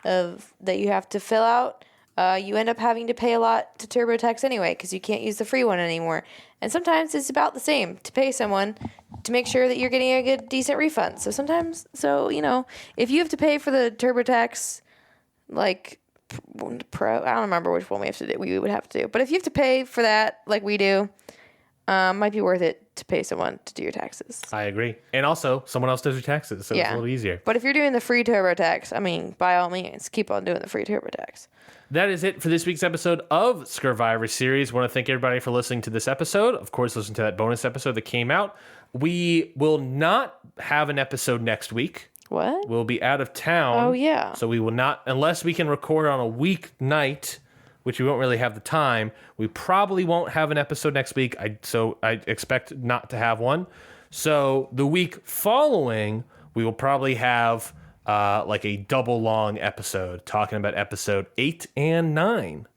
that you have to fill out, you end up having to pay a lot to TurboTax anyway because you can't use the free one anymore. And sometimes it's about the same to pay someone to make sure that you're getting a good, decent refund. So sometimes, if you have to pay for the TurboTax, like Pro, I don't remember which one we would have to do. But if you have to pay for that, like we do, might be worth it to pay someone to do your taxes. I agree. And also, someone else does your taxes, so it's a little easier. But if you're doing the free TurboTax, by all means, keep on doing the free TurboTax. That is it for this week's episode of Scurvivor series. I want to thank everybody for listening to this episode. Of course, listen to that bonus episode that came out. We will not have an episode next week. What? We'll be out of town. Oh, yeah. So we will not, unless we can record on a weeknight, which we won't really have the time, we probably won't have an episode next week. So I expect not to have one. So the week following, we will probably have like a double long episode talking about episode 8 and 9.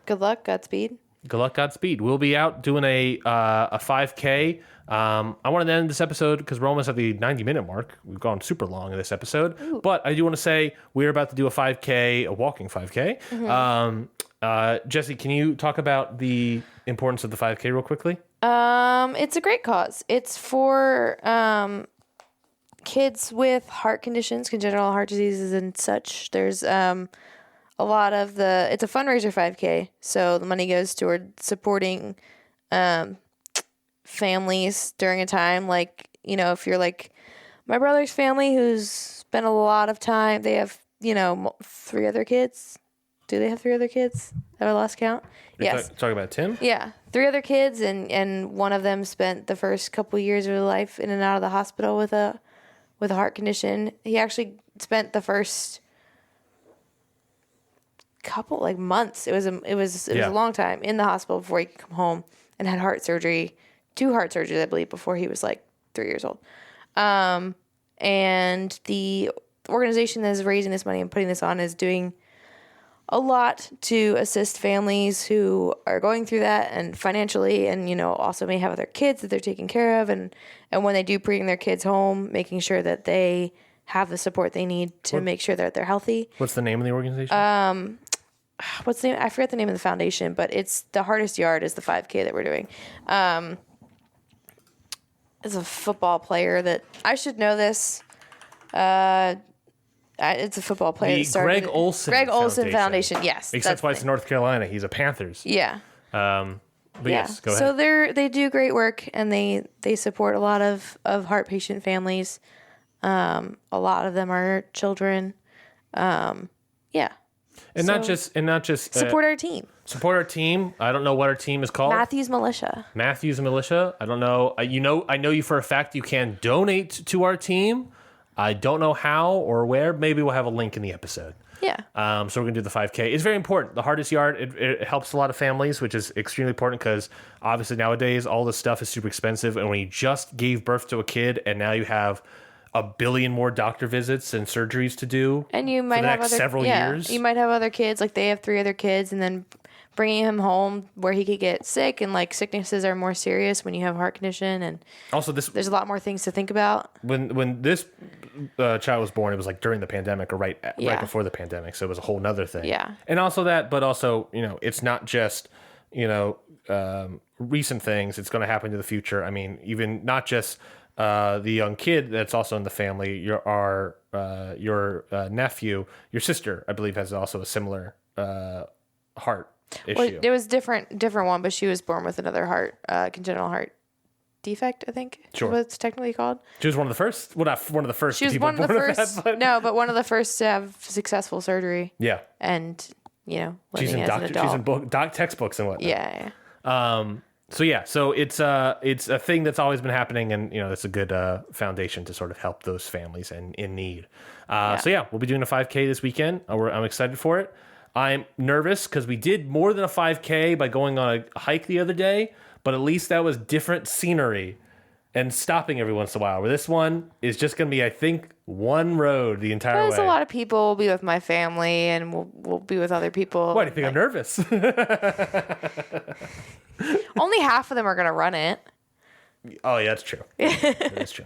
Good luck, Godspeed. Good luck, Godspeed. We'll be out doing a 5K. I wanted to end this episode because we're almost at the 90-minute mark. We've gone super long in this episode. Ooh. But I do want to say we're about to do a 5K, a walking 5K. Mm-hmm. Jessie, can you talk about the importance of the 5K real quickly? It's a great cause. It's for kids with heart conditions, congenital heart diseases and such. There's a lot of it's a fundraiser 5K, so the money goes toward supporting families during a time like, if you're like my brother's family who's spent a lot of time, they have, 3 other kids. Do they have 3 other kids? Have I lost count? Yes. Talking about Tim? Yeah. 3 other kids, and one of them spent the first couple years of their life in and out of the hospital with a heart condition. He actually spent the first couple months. It was a long time in the hospital before he could come home, and had heart surgery, 2 heart surgeries, I believe, before he was 3 years old. And the organization that is raising this money and putting this on is doing a lot to assist families who are going through that, and financially, and also may have other kids that they're taking care of, and when they do bring their kids home, making sure that they have the support they need to make sure that they're healthy. What's the name of the organization? What's the name? I forget the name of the foundation, but it's the Hardest Yard is the 5K that we're doing. It's a football player that I should know this. It's a football player. The Greg Olson Foundation. Yes, except why it's North Carolina. He's a Panthers. Yeah. But yes, go ahead. So they do great work, and they support a lot of heart patient families. A lot of them are children. Yeah. And not just support our team. Support our team. I don't know what our team is called. Matthews Militia. I don't know. I know you for a fact you can donate to our team. I don't know how or where. Maybe we'll have a link in the episode. Yeah. So we're going to do the 5K. It's very important. The Hardest Yard, it helps a lot of families, which is extremely important because obviously nowadays all this stuff is super expensive. And when you just gave birth to a kid and now you have 1 billion more doctor visits and surgeries to do, and you might have several years. You might have other kids, they have 3 other kids, and then bringing him home where he could get sick, and sicknesses are more serious when you have a heart condition, and also there's a lot more things to think about. When this child was born, it was during the pandemic or right before the pandemic, so it was a whole nother thing. Yeah, and also that, but also it's not just recent things. It's going to happen to the future. I mean, even not just the young kid that's also in the family. Your nephew, your sister, I believe, has also a similar heart issue. Well, it was different one, but she was born with another heart, congenital heart defect, I think. Sure. What it's technically called. She was one of the first. Well, not one of the first. She was people one of the born first. With that, but... No, but one of the first to have successful surgery. Yeah. And she's in as an adult. She's in textbooks and whatnot. Yeah. So it's a thing that's always been happening, and it's a good foundation to sort of help those families in need. So we'll be doing a 5K this weekend. I'm excited for it. I'm nervous because we did more than a 5K by going on a hike the other day, but at least that was different scenery and stopping every once in a while. Where this one is just going to be, I think, one road the entire way. There's a lot of people. We'll be with my family, and we'll be with other people. Why do you think I'm nervous? Only half of them are going to run it. Oh, yeah, that's true. That's true.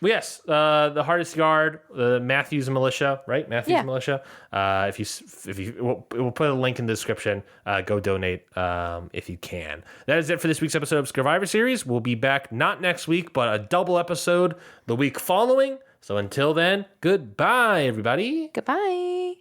Yes, the Hardest Yard, Matthews Militia, right? Matthews Militia. We'll put a link in the description. Go donate if you can. That is it for this week's episode of Scurvivor series. We'll be back not next week, but a double episode the week following. So until then, goodbye, everybody. Goodbye.